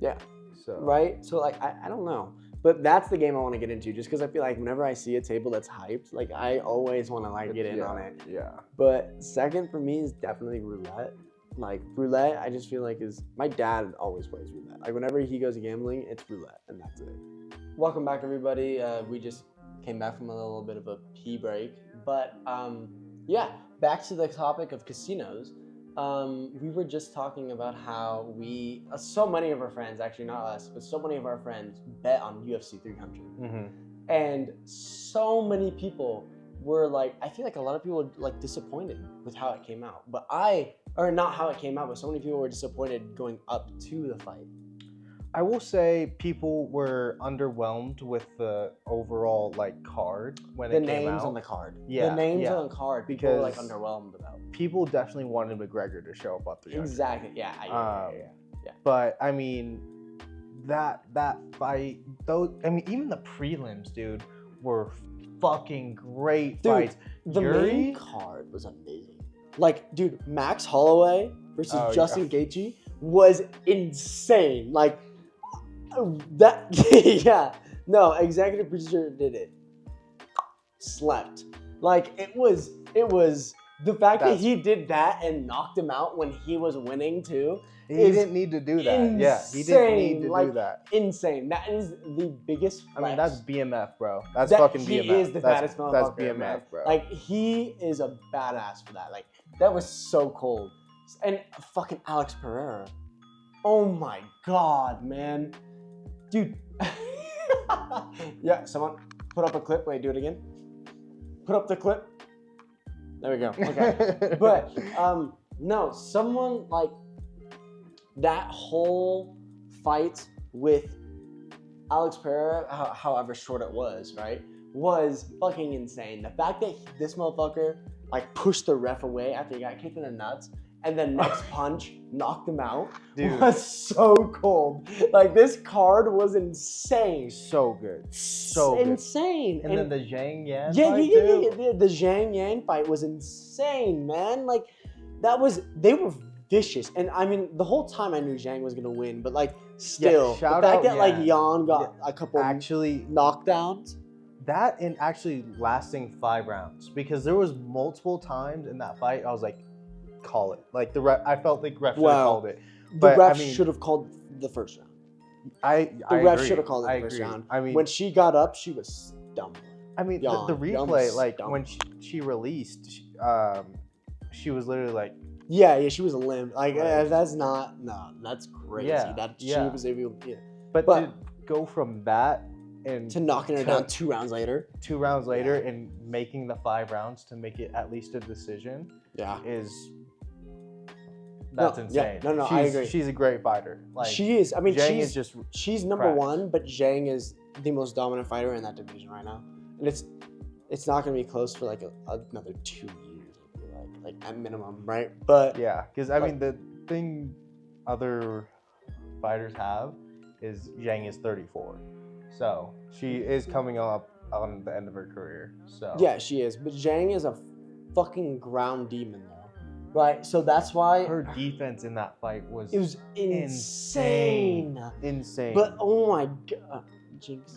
yeah, so right. So like I don't know, but that's the game I want to get into, just because I feel like whenever I see a table that's hyped, like I always want to like get in yeah, on it. Yeah. But second for me is definitely roulette. Like roulette, I just feel like my dad always plays roulette. Like whenever he goes gambling, it's roulette, and that's it. Welcome back, everybody. We just came back from a little bit of a pee break, but yeah, back to the topic of casinos. We were just talking about how so many of our friends, actually not us, but so many of our friends bet on UFC 300. Mm-hmm. And so many people were like, I feel like a lot of people were like disappointed with how it came out. Or not how it came out, but so many people were disappointed going up to the fight. I will say people were underwhelmed with the overall like card when The it came names out. on the card. Yeah, The names yeah. on the card, people were like Because- underwhelmed about. People definitely wanted McGregor to show up on 300. Exactly. Yeah. But I mean, that fight, though. I mean, even the prelims, dude, were fucking great Dude, fights. The Yuri? main card was amazing. Like, dude, Max Holloway versus Oh, Justin yeah. Gaethje was insane. Like that. Yeah. No, executive producer did it. slept. Like it was the fact that That's- he did that and knocked him out when he was winning too. He is didn't need to do that. Yeah, he didn't need insane. to Like, do that. Insane. That is the biggest flex. I mean, that's BMF, bro. That's That fucking he BMF. is the that's, baddest motherfucker, That's BMF, man. bro. Like he is a badass for that. Like that was so cold. And fucking Alex Pereira. Oh my god, man. Dude. Yeah, someone put up a clip. Wait, do it again. Put up the clip. There we go. Okay. But no, someone like that whole fight with Alex Pereira, however short it was, right, was fucking insane. The fact that this motherfucker like pushed the ref away after he got kicked in the nuts, and then next punch knocked him out, Dude. was so cold. Like this card was insane. So good. So good. Insane. And then the Zhang Yan yeah, fight, yeah, too? yeah. The Zhang Yang fight was insane, man. Like they were vicious. And I mean, the whole time I knew Zhang was gonna win, but like still, the shout fact out that like Yan. Yan got a couple Actually, knockdowns. that and actually lasting 5 rounds, because there was multiple times in that fight I was like, call it. Like the ref, I felt like ref should have called it. But The ref I mean, should have called the first round. The The ref should have called it the first round. I mean, When she got up, she was dumb. I mean, Yan. the Yan replay, was like dumb. when she released, she was literally like, Yeah, she was a limp. Like Right. that's crazy. Yeah, That yeah. she was able, but to go from that and to knocking her to- down 2 rounds later. 2 rounds later and making the 5 rounds to make it at least a decision Yeah. is that's No, insane. yeah. No, she's, I agree. She's a great fighter. Like She is. I mean, Zhang is just she's number cracked. 1, but Zhang is the most dominant fighter in that division right now, and it's not gonna be close for like another 2 years, I feel like at minimum, right? But yeah, because I mean the thing other fighters have is Zhang is 34, so she is coming up on the end of her career. So yeah, she is. But Zhang is a fucking ground demon though, right? So that's why her defense in that fight was it was insane. insane. But oh my god, Jinx,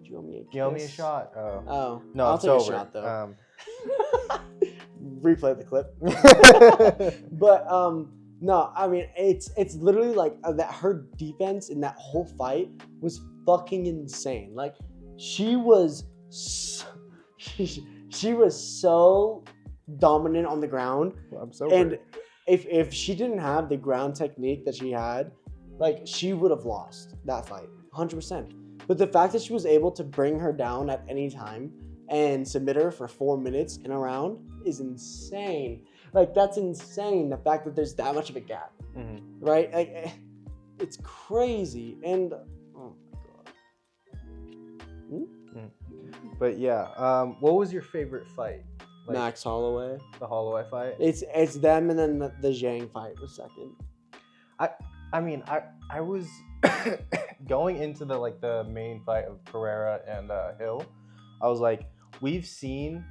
did you owe me a kiss? you owe me a shot. Oh No, I'll it's take over. a shot though. Replay the clip. Um, But no, I mean it's literally like that. Her defense in that whole fight was fucking insane. Like she was so dominant on the ground, I'm so and if she didn't have the ground technique that she had, like she would have lost that fight 100%. But the fact that she was able to bring her down at any time and submit her for 4 minutes in a round is insane. Like that's insane. The fact that there's that much of a gap, Mhm. right? Like it's crazy. And oh my god, But yeah, what was your favorite fight? Like Max Holloway. the Holloway fight? It's them, and then the Zhang fight was second. I mean, I was going into the main fight of Pereira and Hill. I was like, we've seen.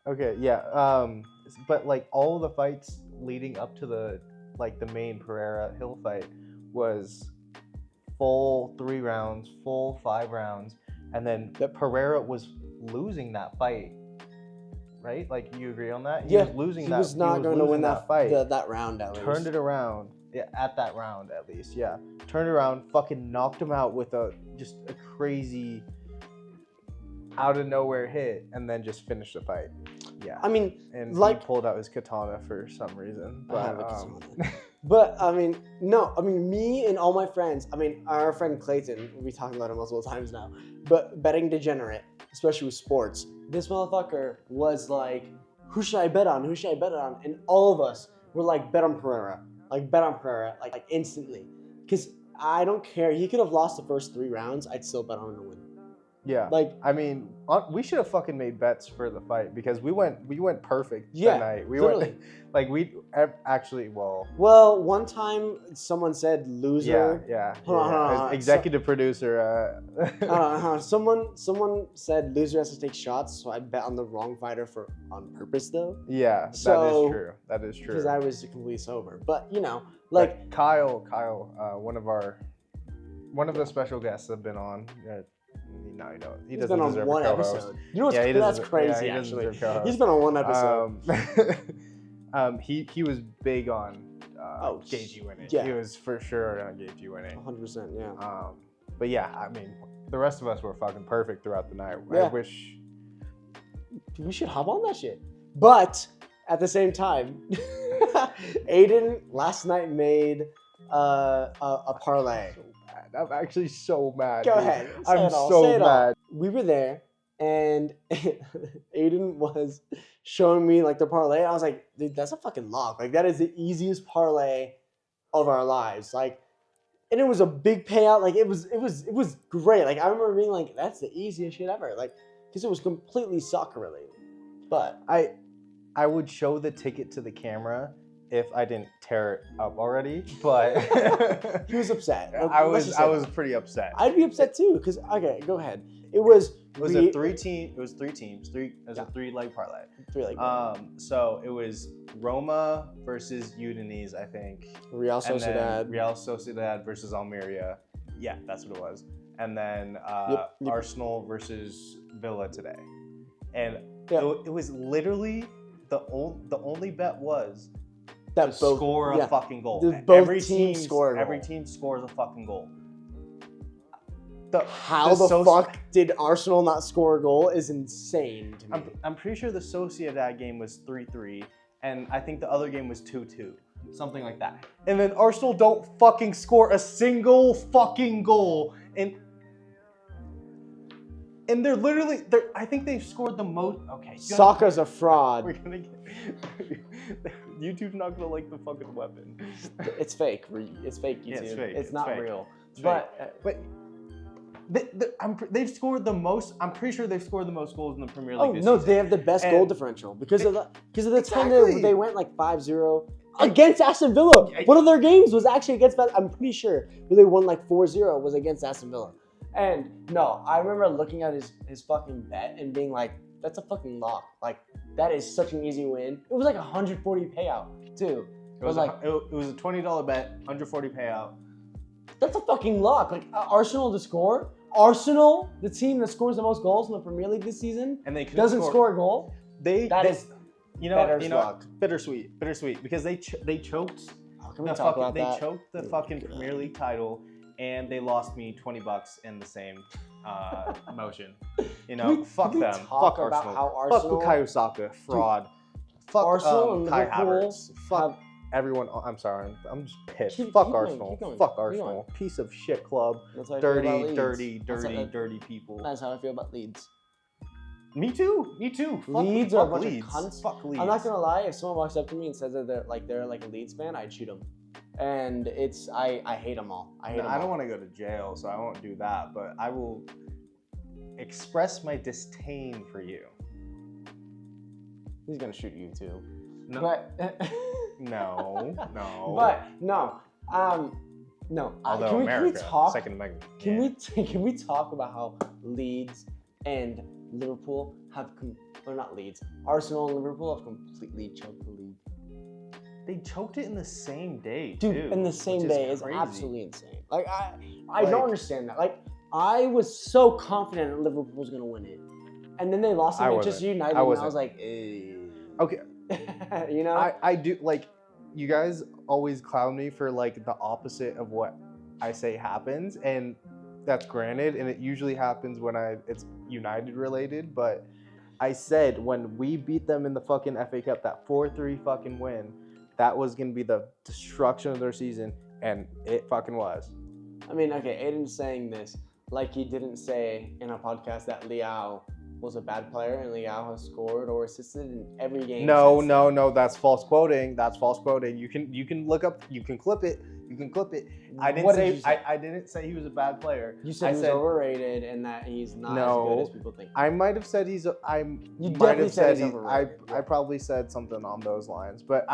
Okay, yeah. But like all of the fights leading up to the main Pereira Hill fight was full 3 rounds, full 5 rounds, and then Pereira was losing that fight. Right? Like you agree on that? He was losing he that. was not going to win that fight. That round at least. Turned it around. Yeah, at that round at least. Yeah, turned it around. Fucking knocked him out with just a crazy out of nowhere hit, and then just finished the fight. Yeah. I mean, And like he pulled out his katana for some reason. I have But, a katana. But I mean, no. I mean, me and all my friends. I mean, our friend Clayton. We talked about him multiple times now. But betting degenerate, especially with sports. This motherfucker was like, "Who should I bet on? Who should I bet on?" And all of us were like, "Bet on Pereira." Like bet on Pereira, like instantly. Because I don't care. He could have lost the first 3 rounds. I'd still bet on him to win. yeah. Like I mean, we should have fucking made bets for the fight because we went perfect Yeah, tonight. We literally. went actually Well, one time someone said loser. yeah. Hold on. As executive producer. Someone said loser has to take shots, so I bet on the wrong fighter on purpose though, Yeah, So- that is true. because I was completely sober. But Like Kyle, one of the special guests have been on. No, he don't. He He's doesn't been on deserve one a co-host. episode. You know what's he that's doesn't- crazy, he doesn't actually. deserve co-host. He's been on one episode. He was big on Oh, Gagey winning. yeah. He was for sure on Gagey winning. 100%, yeah. But yeah, I mean, the rest of us were fucking perfect throughout the night. Yeah. I wish. We should hop on that shit. But at the same time, Aiden last night made a parlay. So mad. I'm actually so mad. Go dude. ahead. Say I'm it all, so say it all. mad. We were there, and Aiden was showing me like the parlay. I was like, dude, that's a fucking lock. Like that is the easiest parlay of our lives. Like, and it was a big payout. Like it was great. Like I remember being like, that's the easiest shit ever. Like, because it was completely soccer related. But I would show the ticket to the camera if I didn't tear it up already, but he was upset. I Let's was just say that. pretty upset. I'd be upset too. Because okay, go ahead. It was a three teams. It was Yeah. a 3-leg parlay. three like So it was Roma versus Udinese, I think. Real And then Sociedad. Real Sociedad versus Almeria. Yeah, that's what it was. And then Yep. Arsenal versus Villa today. And Yeah. it was literally the only bet was That to both score a yeah. fucking goal. The- both Every teams team score a goal. Every team scores a fucking goal. How the fuck did Arsenal not score a goal is insane to me. I'm pretty sure the Sociedad game was 3-3, and I think the other game was 2-2, something like that. And then Arsenal don't fucking score a single fucking goal, and they're literally I think they've scored the most. Okay, Saka's a fraud. we're gonna get YouTube's not gonna like the fucking weapon. It's fake. It's fake YouTube. Yeah, it's fake. It's It's not fake. real. It's But they've scored the most. I'm pretty sure they've scored the most goals in the Premier League. oh this no, season. they have the best goal And differential because of the time Exactly. they went like 5-0 against Aston Villa. One of their games was actually against. I'm pretty sure where they won like 4-0 was against Aston Villa. And no, I remember looking at his fucking bet and being like, that's a fucking lock. Like that is such an easy win. It was like 140 payout too. It was like it was a $20 bet, 140 payout. that's a fucking lock. Like Arsenal to score. Arsenal, the team that scores the most goals in the Premier League this season, And they couldn't doesn't score a goal. That is you know better's luck. bittersweet because they choked How can we the talk fucking about they that? choked the Oh my fucking God. Premier League title, and they lost me $20 in the same motion. You know, Can we- fuck can we them. talk Fuck about Arsenal. how Fuck Arsenal- Bukayo Saka, fraud. Fuck Arsenal and Kai Liverpool Havertz. Fuck have- everyone. I'm sorry. I'm just pissed. Keep Fuck going, Arsenal. keep going, Fuck keep going. Arsenal. Piece of shit club. That's how I feel about Dirty, Leeds. dirty, That's how- dirty people. That's how I feel about Leeds. Me too. Fuck, Leeds are a fuck bunch Leeds. of cunts. Fuck Leeds. I'm not gonna lie. If someone walks up to me and says that they're like a Leeds fan, I'd shoot them. And I hate them all. I hate them all. I don't want to go to jail, so I won't do that. But I will express my disdain for you. He's gonna shoot you too. No, But no. but no. No. Although Can we America, talk? Second Amendment. Can we talk about how Leeds and Liverpool have or not Leeds, Arsenal and Liverpool have completely choked the league. They choked it in the same day, Dude, too. in the same which day is crazy. absolutely insane. Like I Like- don't understand that. Like I was so confident that Liverpool was gonna win it, and then they lost to I Manchester wasn't. United, I and I wasn't. was like, eh. Okay, You know? I do like. You guys always clown me for like the opposite of what I say happens, and that's granted, and it usually happens when it's United related. But I said when we beat them in the fucking FA Cup, that 4-3 fucking win, that was gonna be the destruction of their season, and it fucking was. I mean, okay, Aiden's saying this like he didn't say in a podcast that Leao was a bad player and Leao has scored or assisted in every game. No, since- no, that's false quoting. That's false quoting. You can look up. You can clip it. I didn't What say, did you say? I didn't say he was a bad player. You said I he was said- overrated and that he's not No. as good as people think. I might have said he's. I You might definitely have said said he's he. overrated, yeah. I probably said something on those lines. But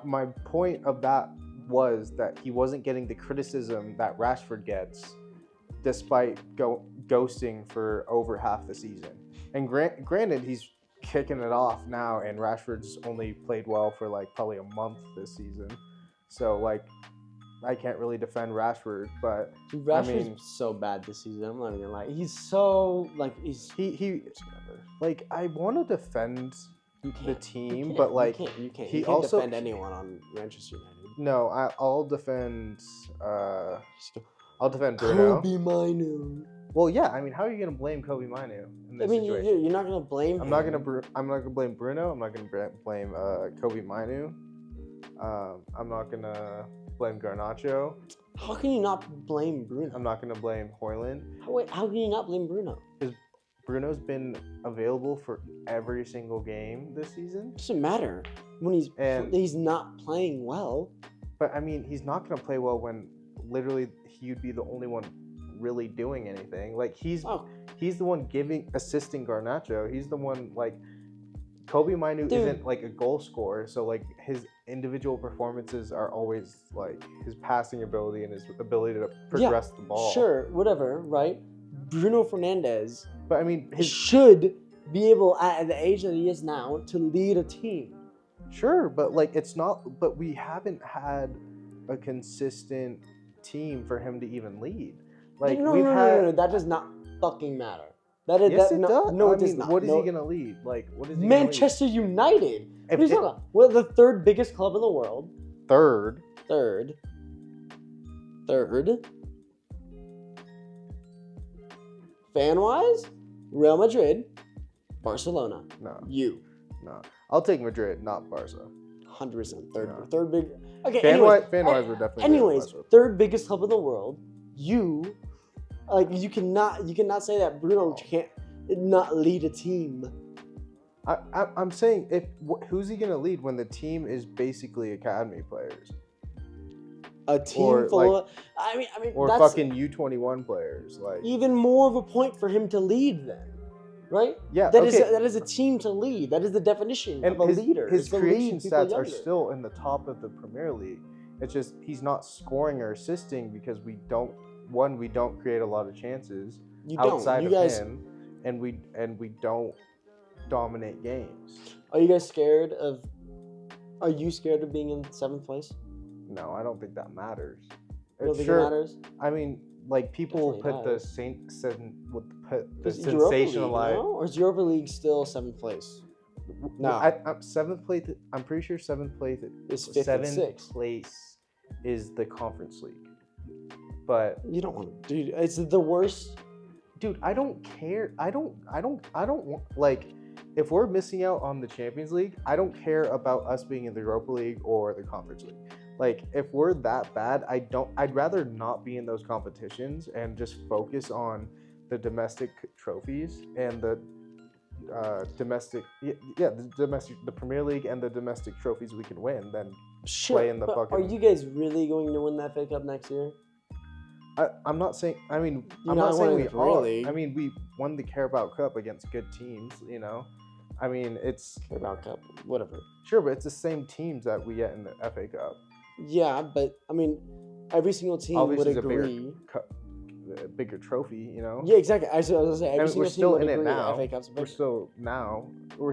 my point of that was that he wasn't getting the criticism that Rashford gets, despite ghosting for over half the season. And granted, he's kicking it off now, and Rashford's only played well for like probably a month this season. So like, I can't really defend Rashford, but Dude, Rashford's I mean, so bad this season. I'm not even gonna lie. He's so like he it's whatever. like I want to defend You can't, the team, you but can't, like you can't he also defend anyone on Manchester United. no, I'll defend I'll defend Bruno. Kobe Minu. Well, yeah, I mean, how are you gonna blame Kobe Minu in this I mean, situation? you're not gonna blame him. I'm not gonna blame Bruno. I'm not gonna blame Kobe Minu. I'm not gonna blame Garnacho. How can you not blame Bruno? I'm not gonna blame Hoyland. How can you not blame Bruno? Bruno's been available for every single game this season. Doesn't matter when he's not playing well. But I mean, he's not gonna play well when literally he'd be the only one really doing anything. Like he's the one assisting Garnacho. He's the one like Kobe Minu isn't like a goal scorer, so like his individual performances are always like his passing ability and his ability to progress the ball. Sure, whatever, right? Bruno Fernandes, but I mean, should be able at the age that he is now to lead a team. Sure, but like it's not. But we haven't had a consistent team for him to even lead. Like no, that does not fucking matter. That is, yes, that, it no, does. No, I it does mean, not. What is he gonna lead? Like, what is he? Manchester United. What are you If talking about? We're the third biggest club in the world. Third. Fan-wise, Real Madrid, Barcelona. No. No. I'll take Madrid, not Barca. 100%. No. Third big. Okay. Fan-wise, we're definitely. Anyways, third biggest club in the world. You cannot say that Bruno can't not lead a team. I'm saying who's he gonna lead when the team is basically academy players? A team full of, I mean, or that's fucking U21 players, like even more of a point for him to lead then, right? Yeah, that is a team to lead. That is the definition of a leader. His creation stats are still in the top of the Premier League. It's just he's not scoring or assisting because we don't create a lot of chances outside of him, and we don't dominate games. Are you scared of being in 7th place? No, I don't think that matters. You don't think it matters? I mean, like people put the sensationalized. Or is Europa League still 7th place? No, 7th place. I'm pretty sure 7th place is 5th and 6th. Place is the Conference League. But you don't want to, dude. It's the worst. Dude, I don't care. I don't want, like, if we're missing out on the Champions League, I don't care about us being in the Europa League or the Conference League. Like, if we're that bad, I'd rather not be in those competitions and just focus on the domestic trophies and the the Premier League and the domestic trophies we can win than play in the fucking. Are you guys really going to win that FA Cup next year? I'm not saying. I mean, I'm not saying we are. I mean, we won the Carabao Cup against good teams. You know, I mean, it's Carabao Cup, whatever. Sure, but it's the same teams that we get in the FA Cup. Yeah, but I mean, every single team obviously would agree. A bigger trophy, you know. Yeah, exactly. I was gonna say every single team would agree now. FA Cup's We're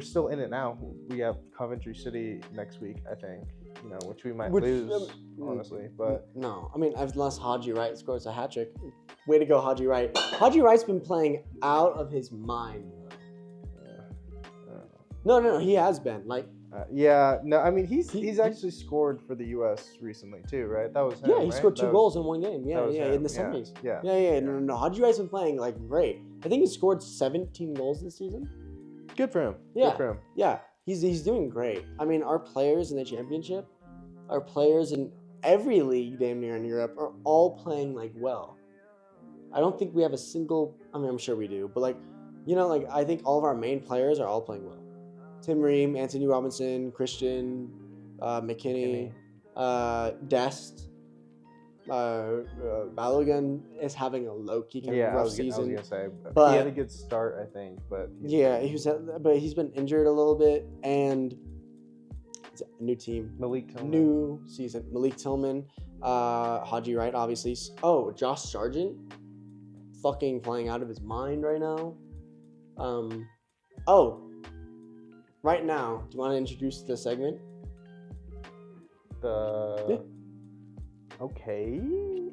still in it now. We have Coventry City next week, I think. You know, which we might lose, honestly. But no, I mean, unless Haji Wright scores a hat trick. Way to go, Haji Wright. Haji Wright's been playing out of his mind. No, he has been. Like, I mean, he's actually scored for the U.S. recently too, right? That was him, he scored 2 goals in one game. Yeah, in the semis. Yeah. No. Haji Wright's been playing like great. I think he scored 17 goals this season. Good for him. Yeah. Good for him. Yeah, he's doing great. I mean, our players in the championship, our players in every league damn near in Europe are all playing like well. I don't think we have a single. I mean, I'm sure we do, but like, you know, like I think all of our main players are all playing well. Tim Ream, Anthony Robinson, Christian, McKinney, Dest, Balogun is having a low-key kind of rough season. I was gonna say, but he had a good start, I think, but he's been injured a little bit, and it's a new team, new season. Malik Tillman, Haji Wright, obviously. Oh, Josh Sargent, fucking playing out of his mind right now. Right now, do you want to introduce the segment? Okay.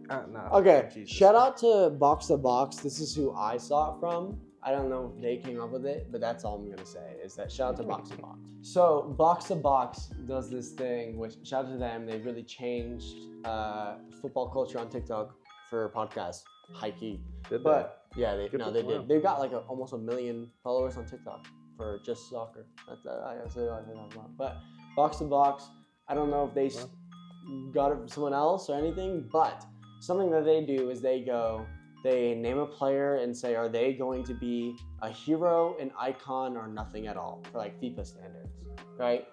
No. Okay, Jesus. shout out to Box to Box. This is who I saw it from. I don't know if they came up with it, but that's all I'm gonna say is that shout out to Box to Box. So Box to Box does this thing, which shout out to them. They really changed football culture on TikTok for podcasts. High key. Did But yeah, Good they for did. them. They've got like almost 1 million followers on TikTok for just soccer. That's I say what I think about. But Box to Box, I don't know if they got it from someone else or anything, but something that they do is they name a player and say, are they going to be a hero, an icon, or nothing at all for like FIFA standards, right?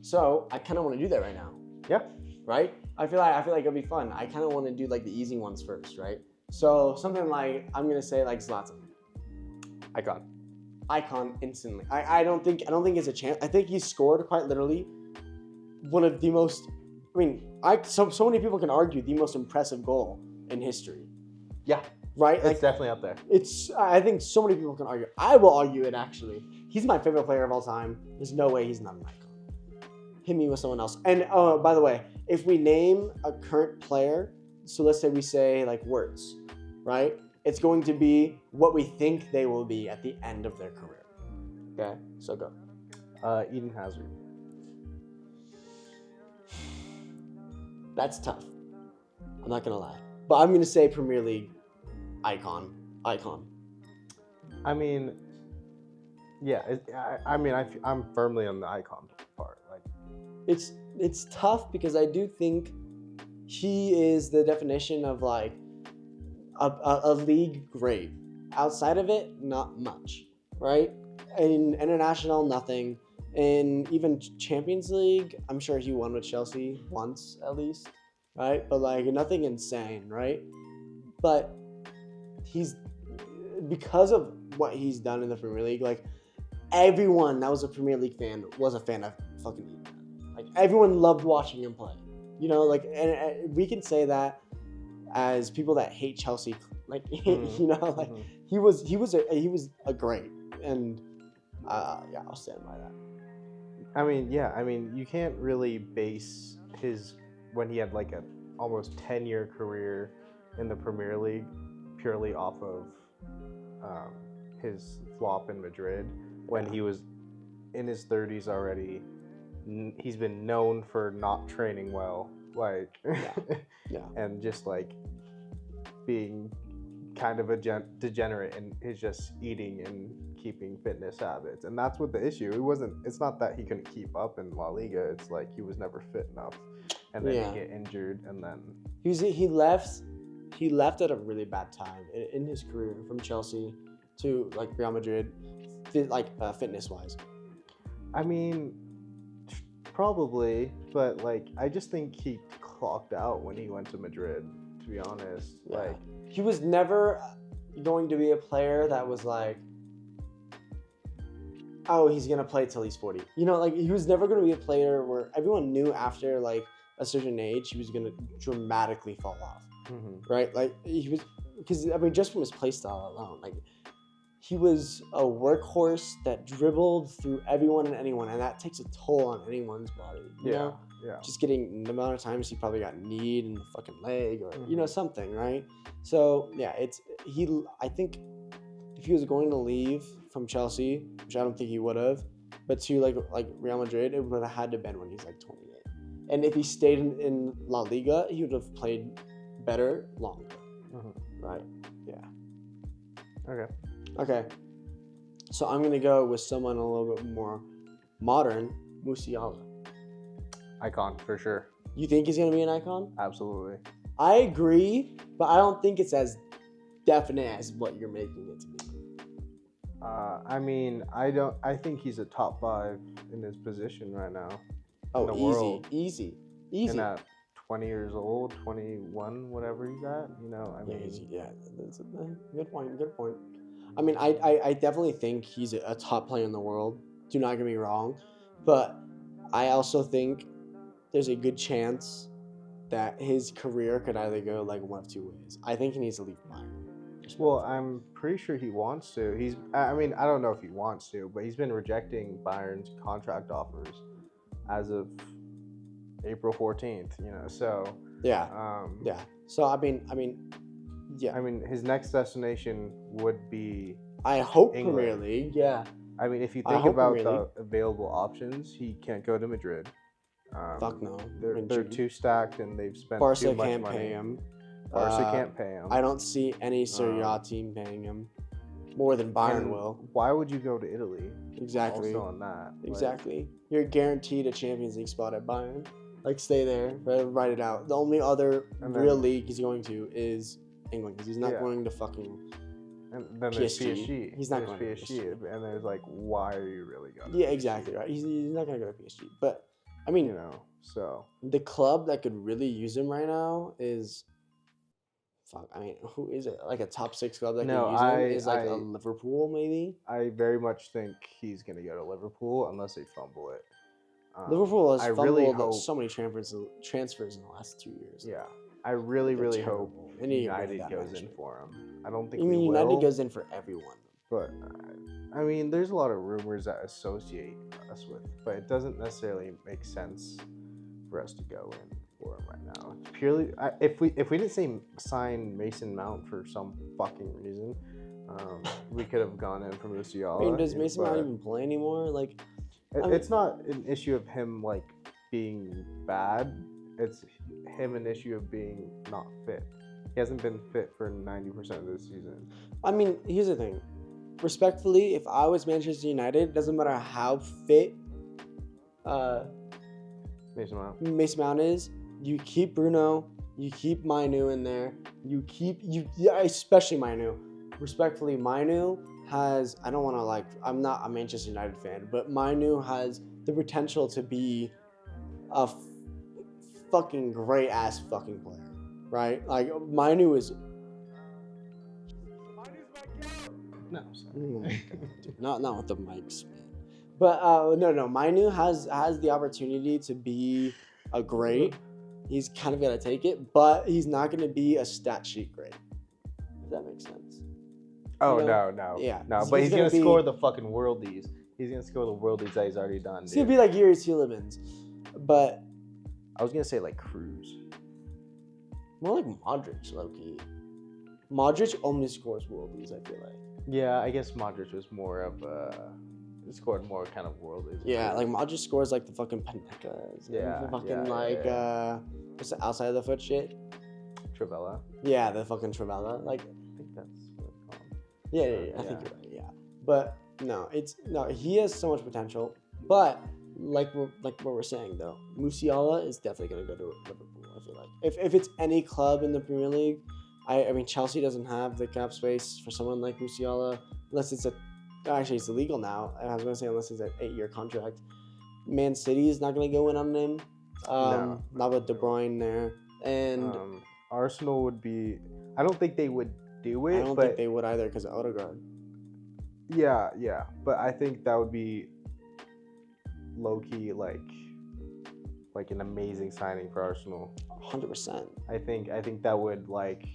So I kind of want to do that right now. Yeah. Right? I feel like it'll be fun. I kind of want to do like the easy ones first, right? So something like I'm gonna say like Zlatan, icon instantly. I don't think it's a chance. I think he scored quite literally one of the most. I mean, so many people can argue the most impressive goal in history. Yeah. Right? It's definitely up there. I think so many people can argue. I will argue it actually. He's my favorite player of all time. There's no way he's not an icon. Hit me with someone else. And oh, by the way, if we name a current player, so let's say we say like Wirtz, right? It's going to be what we think they will be at the end of their career. Okay, so go. Eden Hazard. That's tough. I'm not gonna lie, but I'm gonna say Premier League icon. I mean, yeah. I'm firmly on the icon part. Like, it's tough because I do think he is the definition of like a league great. Outside of it, not much, right? In international, nothing. In even Champions League, I'm sure he won with Chelsea once at least, right? But like nothing insane, right? But he's because of what he's done in the Premier League, like everyone that was a Premier League fan was a fan of fucking Eden. Like everyone loved watching him play. You know, like and we can say that as people that hate Chelsea, like you know, like he was a great, and yeah, I'll stand by that. I mean, yeah. I mean, you can't really base when he had like a almost 10-year career in the Premier League purely off of his flop in Madrid when he was in his 30s already. He's been known for not training well, like, and just like being kind of a degenerate in his just eating and keeping fitness habits, and that's what the issue. It's not that he couldn't keep up in La Liga. It's like he was never fit enough, and then he get injured, and then he left at a really bad time in his career from Chelsea to like Real Madrid, fitness wise. I mean, probably, but like I just think he clocked out when he went to Madrid. To be honest, like he was never going to be a player that was like, oh, he's gonna play till he's 40. You know, like he was never gonna be a player where everyone knew after like a certain age he was gonna dramatically fall off, right? Like he was, because I mean, just from his play style alone, like he was a workhorse that dribbled through everyone and anyone, and that takes a toll on anyone's body. You know? Yeah. Just getting the amount of times he probably got kneed in the fucking leg or you know something, right? So yeah, I think if he was going to leave from Chelsea, which I don't think he would have, but to like Real Madrid, it would have had to been when he's like 28. And if he stayed in La Liga, he would have played better longer. Right? Yeah. Okay. So I'm gonna go with someone a little bit more modern, Musiala. Icon for sure. You think he's gonna be an icon? Absolutely. I agree, but I don't think it's as definite as what you're making it to be. I mean, I think he's a top 5 in his position right now. Oh, in the world. easy. And at 20 years old, 21, whatever he's at, you know. I mean, that's a good point. I mean, I definitely think he's a top player in the world. Do not get me wrong, but I also think there's a good chance that his career could either go like one of two ways. I think he needs to leave Bayern. Well, I'm pretty sure he wants to. I mean, I don't know if he wants to, but he's been rejecting Bayern's contract offers as of April 14th. You know, so Yeah. um, Yeah. So I mean, yeah. I mean, his next destination would be I hope England. Premier League. Yeah. I mean, if you I think hope about Premier the available options, he can't go to Madrid. Fuck no. They're too stacked and they've spent Barca too much can't money. pay him. Barca can't pay him. I don't see any Serie A Um, team paying him more than Bayern and will. Why would you go to Italy? Exactly. Also on that. Exactly. You're guaranteed a Champions League spot at Bayern. Like, stay there, write it out. The only other real league he's going to is England, because he's not going to fucking And then there's PSG. He's not going going to to PSG. And there's like, why are you really going to Yeah, PSG? exactly, right. He's not going to go to PSG. But, I mean, You know, so. the club that could really use him right now is... Fuck, I mean, who is it? Like a top 6 club that could use him is like a Liverpool, maybe? I very much think he's going to go to Liverpool unless they fumble it. Liverpool has fumbled really hope, so many transfers in the last 2 years. Yeah. I really terrible. hope They need to get rid of United that goes in management. for him. I don't think You mean we United will, goes in for everyone? but I mean, there's a lot of rumors that associate us with, but it doesn't necessarily make sense for us to go in for him right now. It's purely, if we didn't sign Mason Mount for some fucking reason, we could have gone in for Musiala. I mean, does Mason Mount even play anymore? Like, it's not an issue of him like being bad. It's him an issue of being not fit. He hasn't been fit for 90% of this season. I mean, here's the thing. Respectfully, if I was Manchester United, doesn't matter how fit Mason Mount is, you keep Bruno, you keep Mainu in there, especially Mainu. Respectfully, Mainu has, I don't want to I'm not a Manchester United fan, but Mainu has the potential to be a fucking great ass fucking player, right? Like, Mainu is... No, sorry. Oh my God, dude. Not with the mics, man. But no. Mainu has the opportunity to be a great. He's kind of gonna take it, but he's not gonna be a stat sheet great. If that makes sense. Oh, you know? no. Yeah. No, but he's gonna score the fucking worldies. He's gonna score the worldies that he's already done. He's gonna be like Yuri Tielemans, but I was gonna say like Cruz. more like Modric, low key. Modric only scores worldies, I feel like. Yeah, I guess Modric was more of he scored more kind of worldies. Yeah, like Modric scores like the fucking Panekas. Yeah, The fucking yeah. What's the outside of the foot shit? Trivella. Yeah, the fucking Trivella. Like, I think that's what it's called. Yeah, I think you're right. Yeah, but he has so much potential. But like what we're saying though, Musiala is definitely gonna go to Liverpool. I feel like if it's any club in the Premier League, I mean Chelsea doesn't have the cap space for someone like Musiala unless it's it's illegal now. I was gonna say unless it's an 8-year contract. Man City is not gonna go in on him. No. Not with De Bruyne there, and Arsenal would be. I don't think they would do it. I don't think they would either because of Odegaard. Yeah, but I think that would be low key like an amazing signing for Arsenal. 100%. I think that would like.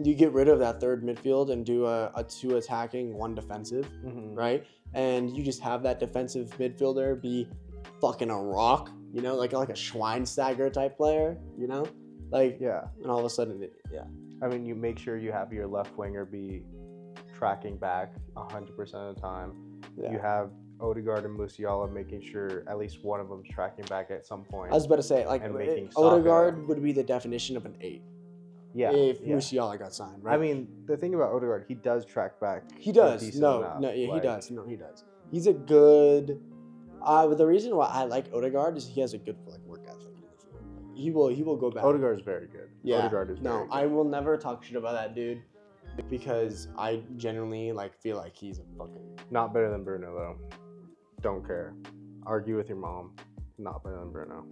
You get rid of that third midfield and do a 2 attacking, 1 defensive, right? And you just have that defensive midfielder be fucking a rock, you know, like a Schweinsteiger type player, you know, like and all of a sudden, I mean, you make sure you have your left winger be tracking back 100% of the time. Yeah. You have Odegaard and Musiala making sure at least one of them's tracking back at some point. I was about to say, like, Odegaard would be the definition of an 8. Yeah. If Musiala got signed, right? I mean, the thing about Odegaard, he does track back. He does. He does. He's a good. The reason why I like Odegaard is he has a good work ethic in the field. He will go back. Odegaard is very good. Yeah. Odegaard is very good. I will never talk shit about that dude because I genuinely feel like he's a fucking. Not better than Bruno though. Don't care. Argue with your mom. Not better than Bruno.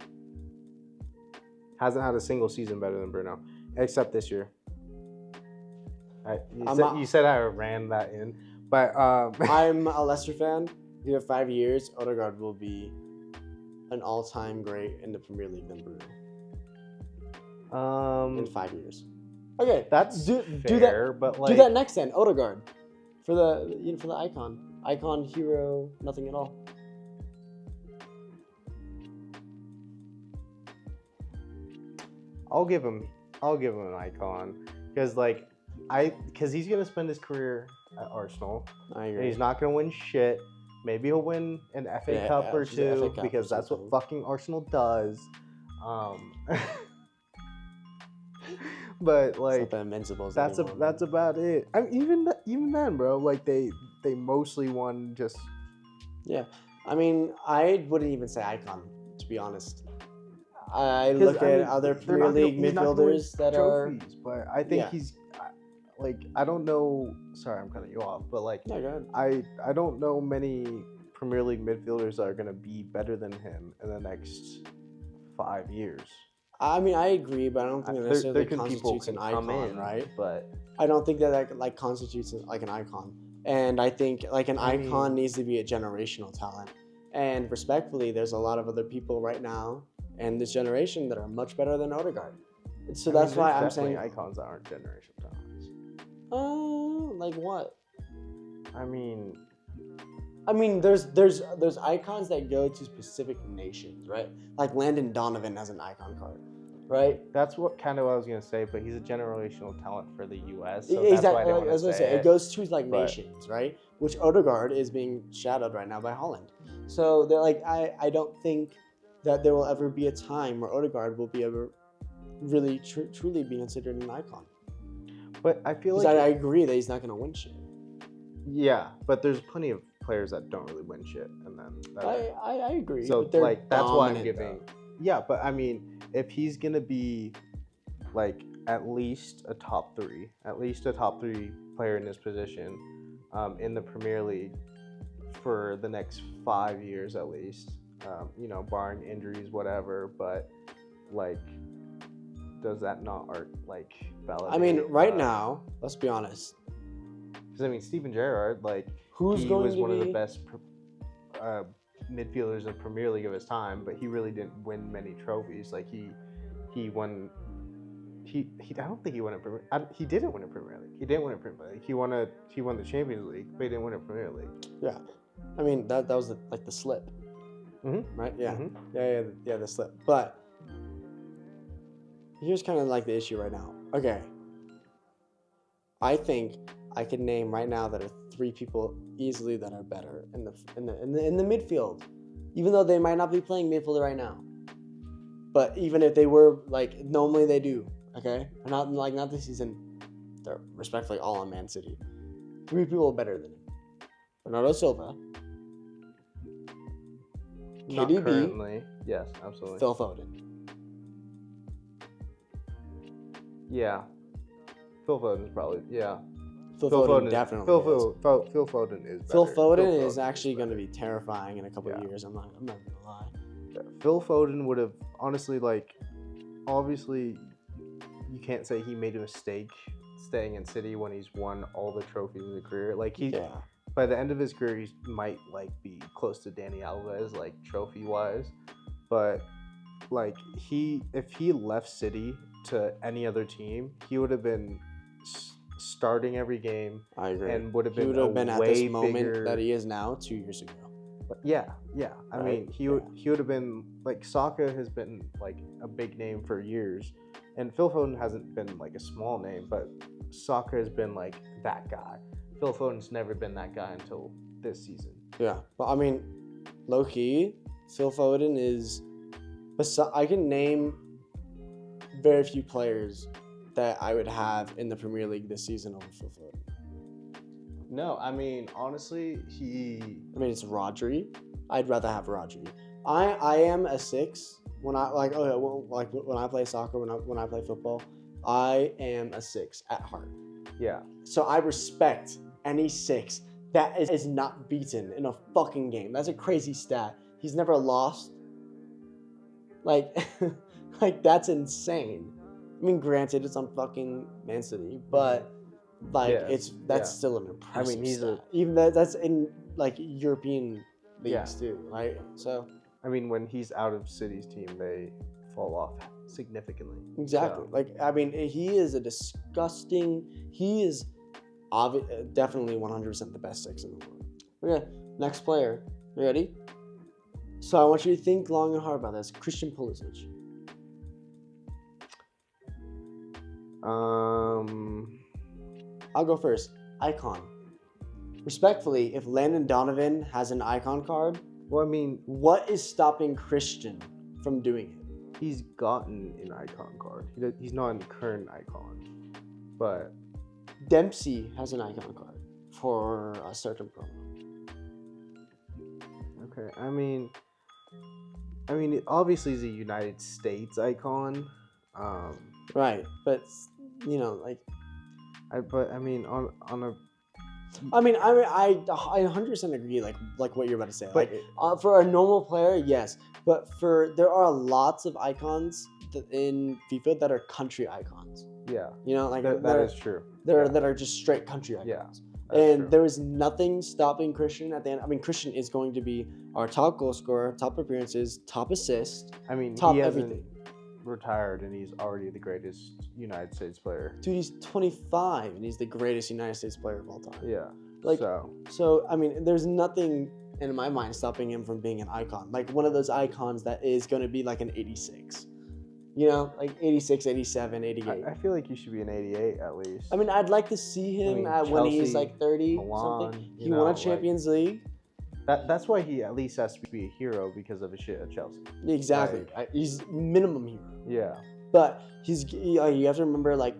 Hasn't had a single season better than Bruno. Except this year. You said I ran that in, but I'm a Leicester fan. Here 5 years, Odegaard will be an all-time great in the Premier League than Bruno. In 5 years. Okay, that's do fair, that. But do that next then, Odegaard, for the icon, hero, nothing at all. I'll give him an icon because he's gonna spend his career at Arsenal. I And agree. he's not gonna win shit. Maybe he'll win an FA Cup or just the FA two Cup because or that's what something. fucking Arsenal does. But It's like not the Invincibles that's anymore. about it. I mean, even then, bro, like they mostly won just. Yeah, I mean, I wouldn't even say icon, to be honest. I look at other they're Premier not gonna- League he's not gonna win midfielders that are. trophies, but I think Yeah. he's like I don't know. Sorry, I'm cutting you off, but like No, go ahead. I don't know many Premier League midfielders that are gonna be better than him in the next 5 years. I mean, I agree, but I don't think it necessarily There can people constitutes an can come icon, in, right? But I don't think that like constitutes like an icon. And I think like an I icon mean- needs to be a generational talent. And respectfully, there's a lot of other people right now and this generation that are much better than Odegaard. So that's why I'm saying icons that aren't generational talents. like what? I mean, there's icons that go to specific nations, right? Like Landon Donovan has an icon card, right? that's what kind of what I was gonna say, but he's a generational talent for the U.S. So Exactly. that's why I didn't Like, want as to I say say, it it. goes to like but- nations, right? Which Odegaard is being shadowed right now by Holland. So they're like, I don't think that there will ever be a time where Odegaard will be ever really truly be considered an icon. But I feel Because like I agree that he's not going to win shit. yeah, but there's plenty of players that don't really win shit, and then I agree. so but they're like that's why I'm dominant, giving. though. Yeah, but I mean, if he's gonna be like at least a top three player in his position in the Premier League for the next 5 years at least, barring injuries, whatever. But like, does that not like validate? I mean, right now, let's be honest. because I mean, Steven Gerrard, like Who's he going was to one of be- the best midfielders in Premier League of his time, but he really didn't win many trophies. Like he won. I don't think he won a Premier. He didn't win a Premier League. He didn't win a Premier League. He won the Champions League, but he didn't win a Premier League. Yeah. I mean, that was the slip. Mhm. Right? Yeah. Mhm. Yeah, the slip. But here's kind of like the issue right now. Okay. I think I can name right now that are 3 people easily that are better in the midfield, even though they might not be playing midfield right now. But even if they were, like normally they do, okay, not this season. They're respectfully all on Man City. 3 people better than him: Bernardo Silva, Not KDB, currently. Yes, absolutely. Phil Foden. Yeah. Phil Foden's probably Phil Foden definitely. is. Phil Foden is. Phil better. Foden is Foden actually going to better. be terrifying in a couple of Yeah. years. I'm not gonna lie. Phil Foden would have honestly, like, obviously, you can't say he made a mistake staying in City when he's won all the trophies in his career. Like Yeah. by the end of his career, he might like be close to Danny Alves, like trophy wise. But like if he left City to any other team, he would have been starting every game I agree. and would have He been would have been at way this moment bigger. that he is now 2 years ago. Yeah. I Right? mean, he would have been like Saka has been like a big name for years, and Phil Foden hasn't been like a small name, but Saka has been like that guy. Phil Foden's never been that guy until this season. Yeah. But I mean, low key, Phil Foden is. I can name very few players that I would have in the Premier League this season over Phil Foden. No, I mean honestly, I mean, it's Rodri. I'd rather have Rodri. I am a 6 when I when I play soccer, when I play football. I am a 6 at heart. yeah. So I respect any 6 that is not beaten in a fucking game. That's a crazy stat. He's never lost. Like, like that's insane. I mean, granted, it's on fucking Man City, but like Yeah, that's yeah. still an impressive. I mean, he's stat. Even that's in like European leagues Yeah. too, right? So I mean, when he's out of City's team, they fall off significantly. exactly. So, Like, I mean, he is a disgusting. He is definitely 100% the best 6 in the world. Okay, next player. You ready? So I want you to think long and hard about this. Christian Pulisic. I'll go first. Icon. Respectfully, if Landon Donovan has an icon card, Well, I mean, what is stopping Christian from doing it? he's gotten an icon card. He's not a current icon, but Dempsey has an icon card for a certain promo. okay. I mean, it obviously is a United States icon. Right, but like But I mean, on a I 100% agree. Like what you're about to say. But For a normal player, yes, but there are lots of icons in FIFA that are country icons. yeah, Like that is true. that are just straight country icons. Yeah, And true. there is nothing stopping Christian at the end. I mean, Christian is going to be our top goal scorer, top appearances, top assist, I mean, top he hasn't everything. retired, and he's already the greatest United States player. Dude, he's 25 and he's the greatest United States player of all time. Yeah. Like, so So, I mean, there's nothing in my mind stopping him from being an icon. Like one of those icons that is going to be like an 86. Like 86, 87, 88. I feel like he should be an 88 at least. I mean, I'd like to see him when he's Chelsea, like 30 Milan, something. He won a Champions League. That's why he at least has to be a hero because of his shit at Chelsea. Exactly. He's minimum hero. Yeah. But you have to remember, like,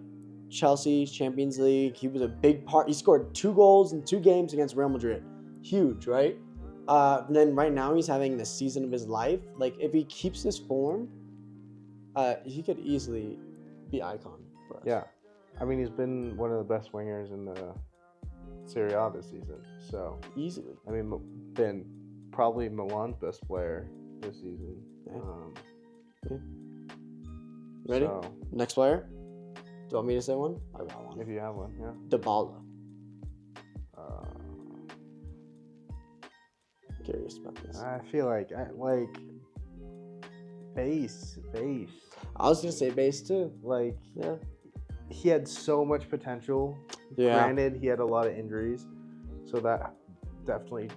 Chelsea, Champions League, he was a big part. He scored 2 goals in 2 games against Real Madrid. Huge, right? And then right now he's having the season of his life. Like, if he keeps this form, he could easily be icon for us. Yeah. I mean, he's been one of the best wingers in the Serie A this season. So, Easily. I mean, been probably Milan's best player this season. Yeah. Ready? So, Next player? Do you want me to say one? I got one. if you have one, yeah. Dybala. Curious about this. I feel like base. I was gonna say base too. Like Yeah. he had so much potential. Yeah. Granted, he had a lot of injuries, so that definitely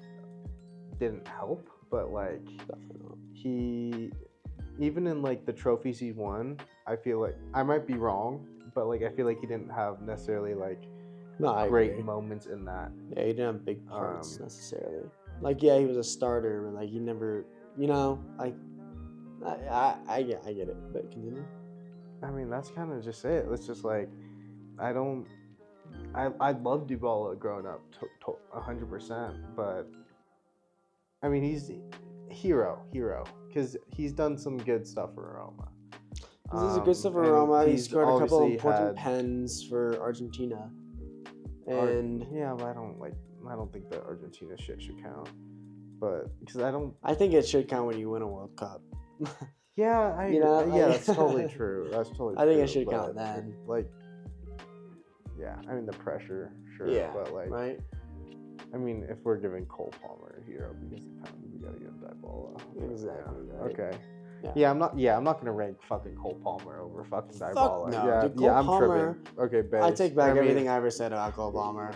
didn't help. But like Definitely. he, even in like the trophies he won, I feel like I might be wrong, but like I feel like he didn't have necessarily like No, I great agree. moments in that. Yeah, he didn't have big parts Um, necessarily. Like, yeah, he was a starter, but like he never, like, I get it. But continue. I mean, that's kind of just it. It's just like I loved Dybala growing up, 100%. But I mean, he's hero, because he's done some good stuff for Roma. This is a good stuff for and Roma. He he's scored a couple of obviously important had- pens for Argentina. And yeah, but I don't think the Argentina shit should count. But because I don't. I think it should count when you win a World Cup. Yeah, that's totally true. That's totally. I think it true, should count but, then. Like, yeah, I mean the pressure, sure, Yeah, but like, right? I mean, if we're giving Cole Palmer a hero because of time, we gotta give Dybala. Exactly, Yeah. right. Okay. Yeah. Yeah, I'm not gonna rank fucking Cole Palmer over fucking Dybala. no, yeah, dude, Cole yeah, I'm Palmer- tripping. Okay, base. I take back I mean, everything I ever said about Cole Palmer.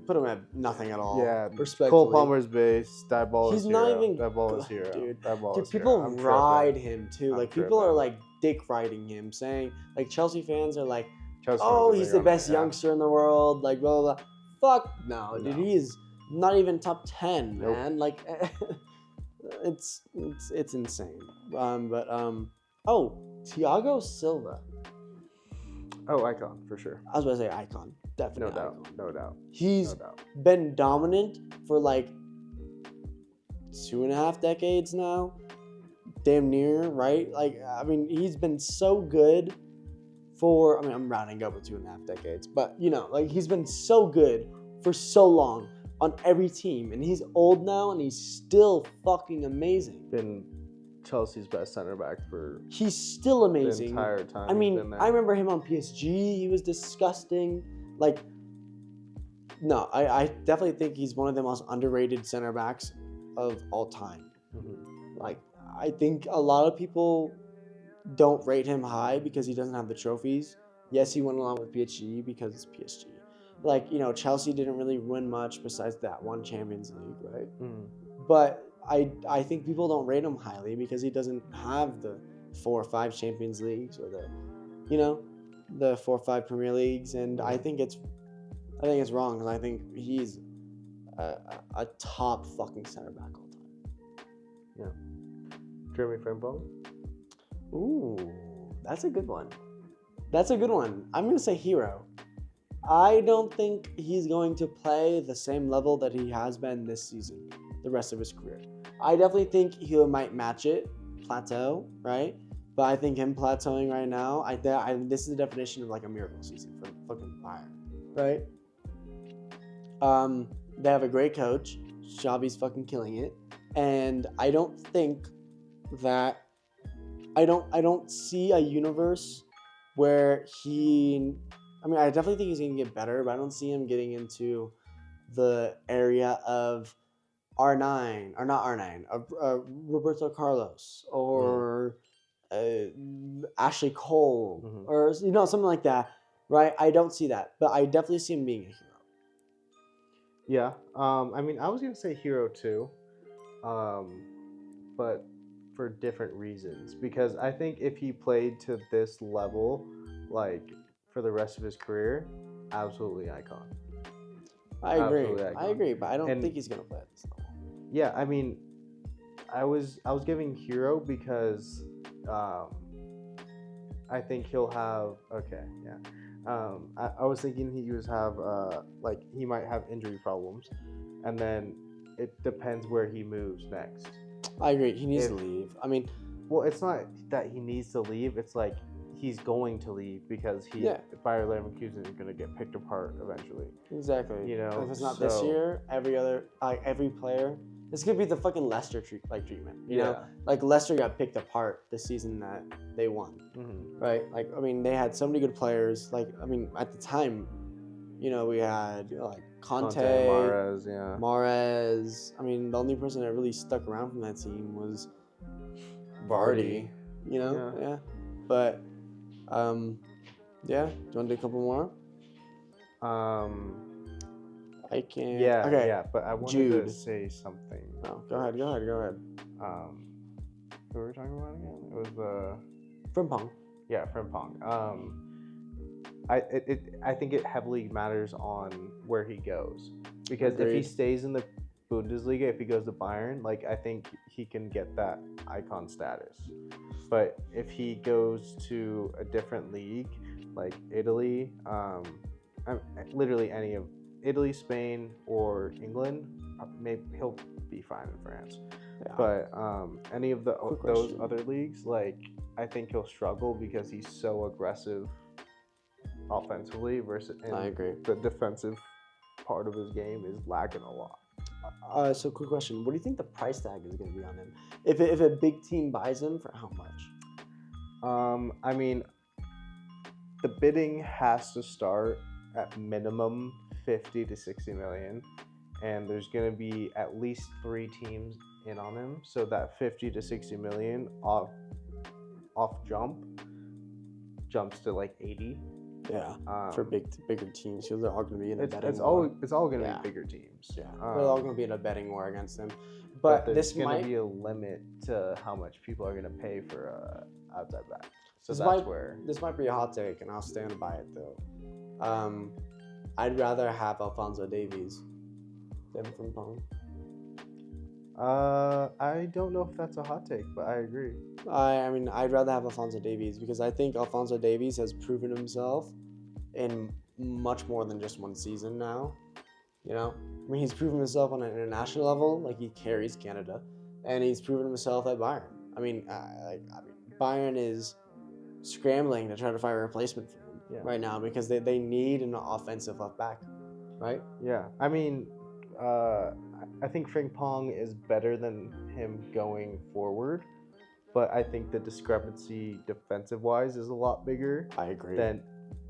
Put him at nothing at all. Yeah, Respectfully. Cole Palmer's base. Dybala's He's hero. not even Dybala's good, hero. dude. Dybala's Dude, hero. people I'm ride tripping. him too. I'm Like people are tripping. like dick riding him, saying like Chelsea fans are like, Chelsea "Oh, fans are he's big the on best it, yeah. youngster in the world." Like blah blah. Blah. Fuck no, dude. No. He is not even top 10, Nope. man. Like it's insane. Oh, Thiago Silva. Oh, icon for sure. I was about to say icon. No Definitely doubt. icon. No doubt. He's No doubt. been dominant for like 2.5 decades now. Damn near, right? Like, I mean, he's been so good for, I'm rounding up with 2.5 decades, but like he's been so good for so long on every team. And he's old now and he's still fucking amazing. Been Chelsea's best center back for He's still the amazing. entire time. I he's mean, been there. I remember him on PSG. He was disgusting. Like, no, I definitely think he's one of the most underrated center backs of all time. Mhm. Like, I think a lot of people don't rate him high because he doesn't have the trophies. Yes, he went along with PSG because it's PSG. Like, Chelsea didn't really win much besides that one Champions League, right? Mhm. But I think people don't rate him highly because he doesn't have the 4 or 5 Champions Leagues or the, the 4 or 5 Premier Leagues, and I think it's wrong because I think he's a top fucking center back all time. Jeremy Frimpong. Ooh, that's a good one. I'm gonna say Hero. I don't think he's going to play the same level that he has been this season, the rest of his career. I definitely think he might match it, plateau, right? But I think him plateauing right now, this is the definition of like a miracle season for fucking Bayern, right? They have a great coach. Xavi's fucking killing it, and I don't think that I don't see a universe where he. I mean, I definitely think he's gonna get better, but I don't see him getting into the area of R9 or not R9, Roberto Carlos or Ashley Cole or something like that, right? I don't see that, but I definitely see him being a hero. Yeah, I mean, I was gonna say Hero too, but for different reasons. Because I think if he played to this level, like for the rest of his career, absolutely icon. I agree, but I don't think he's gonna play at this level. Yeah, I mean, I was giving Hero because I think he'll have I was thinking he might have injury problems, and then it depends where he moves next. I agree. He needs to leave. I mean, well, it's not that he needs to leave. It's like he's going to leave because Bayer Leverkusen is going to get picked apart eventually. Exactly. If it's not this year, every player. This could be the fucking Leicester treatment. You know, like Leicester got picked apart the season that they won, right? Like, I mean, they had so many good players. Like, I mean, at the time, we had like Conte, Mahrez. I mean, the only person that really stuck around from that team was Vardy. But do you want to do a couple more? I can. Yeah. Okay. Yeah, but I wanted to say something. Oh, go ahead. Who were we talking about again? It was Frimpong. Yeah, Frimpong. I think it heavily matters on where he goes, because if he stays in the Bundesliga, if he goes to Bayern, like I think he can get that icon status. But if he goes to a different league, like Italy, literally any of Italy, Spain, or England, maybe he'll be fine in France. Yeah. But any of those other leagues, like I think he'll struggle because he's so aggressive offensively versus. I agree. The defensive part of his game is lacking a lot. So quick question: what do you think the price tag is going to be on him? If a big team buys him, for how much? I mean, the bidding has to start at minimum 50 to 60 million, and there's going to be at least 3 teams in on him, so that 50 to 60 million off jumps to like 80. Yeah, for bigger teams, because they're all going to be in a betting it's war. It's all going to be bigger teams. Yeah, they're all going to be in a betting war against him. But there's going to be a limit to how much people are going to pay for outside back. So this might be a hot take, and I'll stand by it though. I'd rather have Alphonso Davies than Frimpong. I don't know if that's a hot take, but I agree. I mean, I'd rather have Alphonso Davies because I think Alphonso Davies has proven himself in much more than just one season now. I mean, he's proven himself on an international level, like he carries Canada, and he's proven himself at Bayern. I mean, Bayern is scrambling to try to find a replacement for him right now because they need an offensive left back, right? Yeah, I mean, I think Frimpong is better than him going forward, but I think the discrepancy defensive-wise is a lot bigger. I agree. Than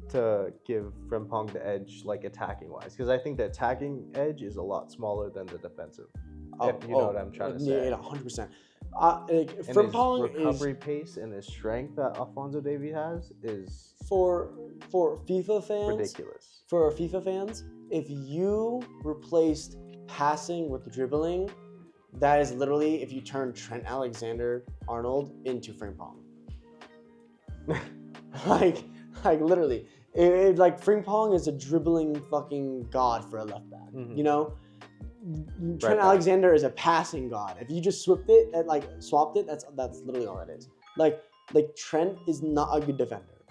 to give Frimpong the edge, like attacking-wise, because I think the attacking edge is a lot smaller than the defensive. If you know what I'm trying to say. Yeah, 100%. Frimpong his recovery pace and his strength that Alphonso Davies has is for FIFA fans ridiculous. For FIFA fans, if you replaced passing with dribbling, that is literally if you turn Trent Alexander-Arnold into Frimpong. Like literally, like Frimpong is a dribbling fucking god for a left back. Mhm. You know, Trent back. Alexander is a passing god. If you just swapped it, that's literally all it is. Like Trent is not a good defender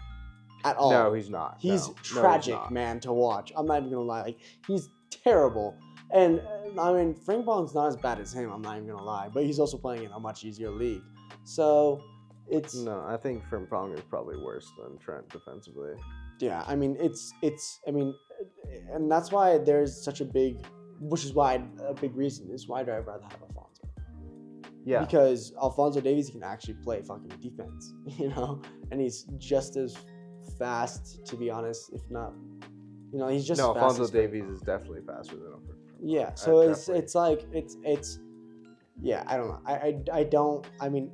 at all. No, he's not. He's No, tragic, he's not. man, to watch. I'm not even gonna lie. Like he's terrible. And I mean, Frimpong's not as bad as him. I'm not even gonna lie. But he's also playing in a much easier league. So it's No, I think Frimpong is probably worse than Trent defensively. yeah. I mean, I mean, and that's why there's such a big, which is why a big reason is why I'd rather have Alfonso. Yeah. Because Alfonso Davies can actually play fucking defense, you know, and he's just as fast, to be honest, if not, you know, he's just no. as fast Alfonso as Davies Frimpong. is definitely faster than Frimpong. Yeah, so it's definitely. it's yeah, I don't know. I don't. I mean,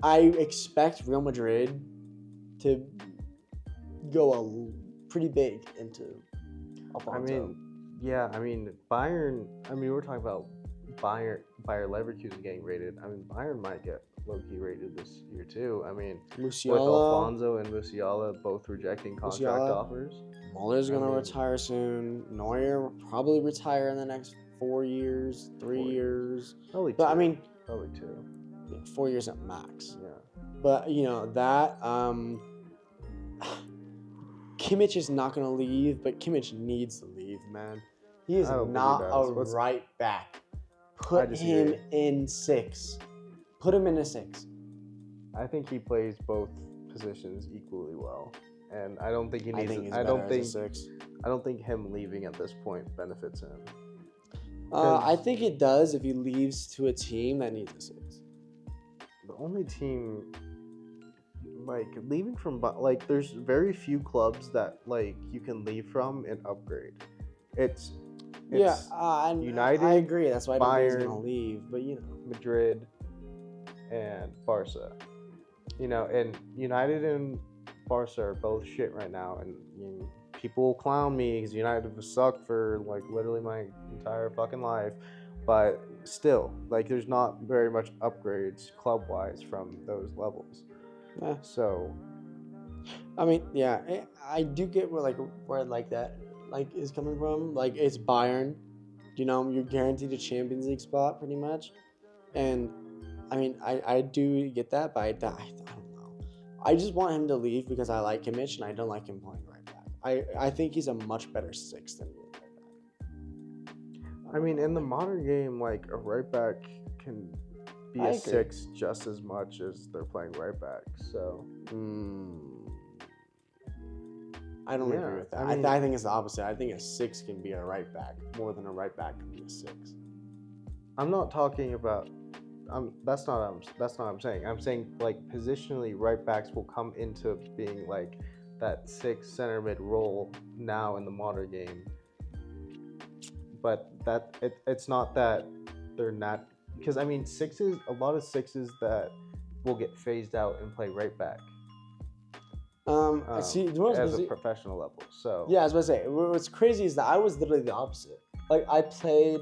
I expect Real Madrid to go pretty big into Alfonso. I mean, yeah. I mean, Bayern. I mean, we're talking about Bayer Leverkusen getting rated. I mean, Bayern might get low-key rated this year too. I mean, with Musiala, Alfonso and Musiala both rejecting contract Musiala. offers. Muller's gonna I mean- retire soon. Neuer will probably retire in the next 4 years, 3 4 years. Probably two. But I mean, probably 2. 4 years at max. Yeah. But you know that Kimmich is not gonna leave, but Kimmich needs to leave, man. He is I don't think he not does. a What's- right back. I Put him disagree. in 6. Put him in a 6. I think he plays both positions equally well, and I don't think he I needs. think he's I better don't as think. a 6. I don't think him leaving at this point benefits him. I think it does if he leaves to a team that needs a 6. The only team, like leaving from, like there's very few clubs that like you can leave from and upgrade. It's Yeah, and United, I agree. That's why I don't think he's Bayern, gonna leave. But you know, Madrid, and Barca. You know, and United and Barca are both shit right now, and people clown me because United have sucked for like literally my entire fucking life. But still, like, there's not very much upgrades club-wise from those levels. yeah. So, I mean, yeah, I do get where that like is coming from. Like it's Bayern, you know, you're guaranteed a Champions League spot pretty much, and I mean, I do get that, but I don't know. I just want him to leave because I like Kimmich and I don't like him playing right back. I think he's a much better 6 than me. I mean, in the modern game, like a right back can be I a agree. 6 just as much as they're playing right back. So, I don't Yeah, agree with that. I mean- I think it's the opposite. I think a 6 can be a right back more than a right back can be a 6. I'm not talking about. That's not what I'm saying. I'm saying like positionally, right backs will come into being like that 6 center mid role now in the modern game. But it's not that they're not, because I mean a lot of sixes that will get phased out and play right back See, you know what's as a crazy? professional level. So Yeah, I was about to say. What's crazy is that I was literally the opposite. Like I played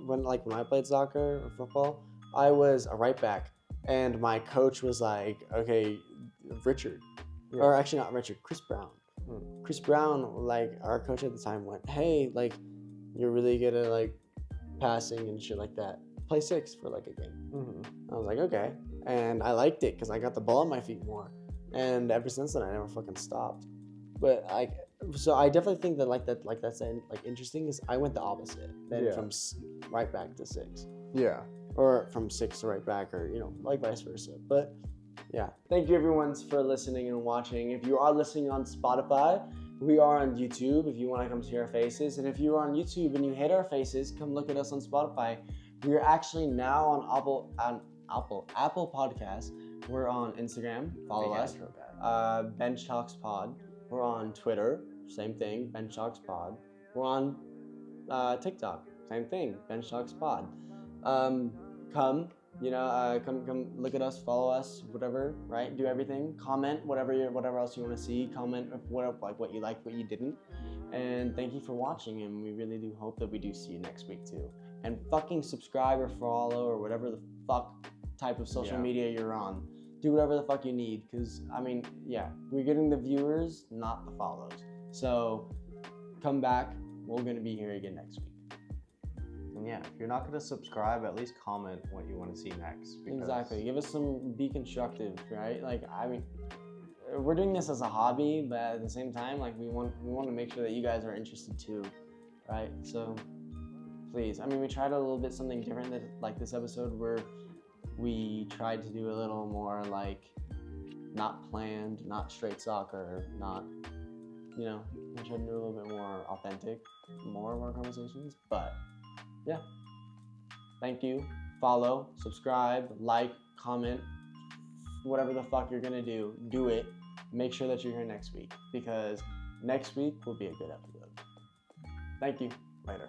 when I played soccer or football, I was a right back, and my coach was like, "Okay, Richard," Yeah. or actually not Richard, Chris Brown. Hmm. Chris Brown, like our coach at the time, went, "Hey, like you're really good at like passing and shit like that. Play 6 for like a game." Mhm. I was like, "Okay," and I liked it because I got the ball on my feet more. And ever since then, I never fucking stopped. But so I definitely think that that's interesting. Is I went the opposite, then Yeah. from right back to 6, Yeah. or from 6 to right back, or like vice versa. But yeah, thank you everyone for listening and watching. If you are listening on Spotify, we are on YouTube. If you want to come see our faces, and if you are on YouTube and you hate our faces, come look at us on Spotify. We are actually now on Apple Podcasts. We're on Instagram. Follow us. Bench Talks Pod. We're on Twitter. Same thing. Bench Talks Pod. We're on TikTok. Same thing. Bench Talks Pod. Come look at us. Follow us. Whatever. Right. Do everything. Comment whatever else you want to see. Comment what you liked, what you didn't. And thank you for watching. And we really do hope that we do see you next week too. And fucking subscribe or follow or whatever the fuck type of social media you're on. do whatever the fuck you need. Because, I mean, yeah, we're getting the viewers, not the follows. So come back. We're going to be here again next week. And yeah, if you're not going to subscribe, at least comment what you want to see next. Exactly. Give us be constructive, right? Like, I mean, we're doing this as a hobby, but at the same time, like, we want to make sure that you guys are interested too, right? So please, I mean, we tried a little bit something different that, like this episode where we tried to do a little more like not planned, not straight soccer, not, you know, we tried to do a little bit more authentic, more of our conversations. But yeah, thank you. Follow, subscribe, like, comment, whatever the fuck you're gonna do it. Make sure that you're here next week, because next week will be a good episode. Thank you. Later.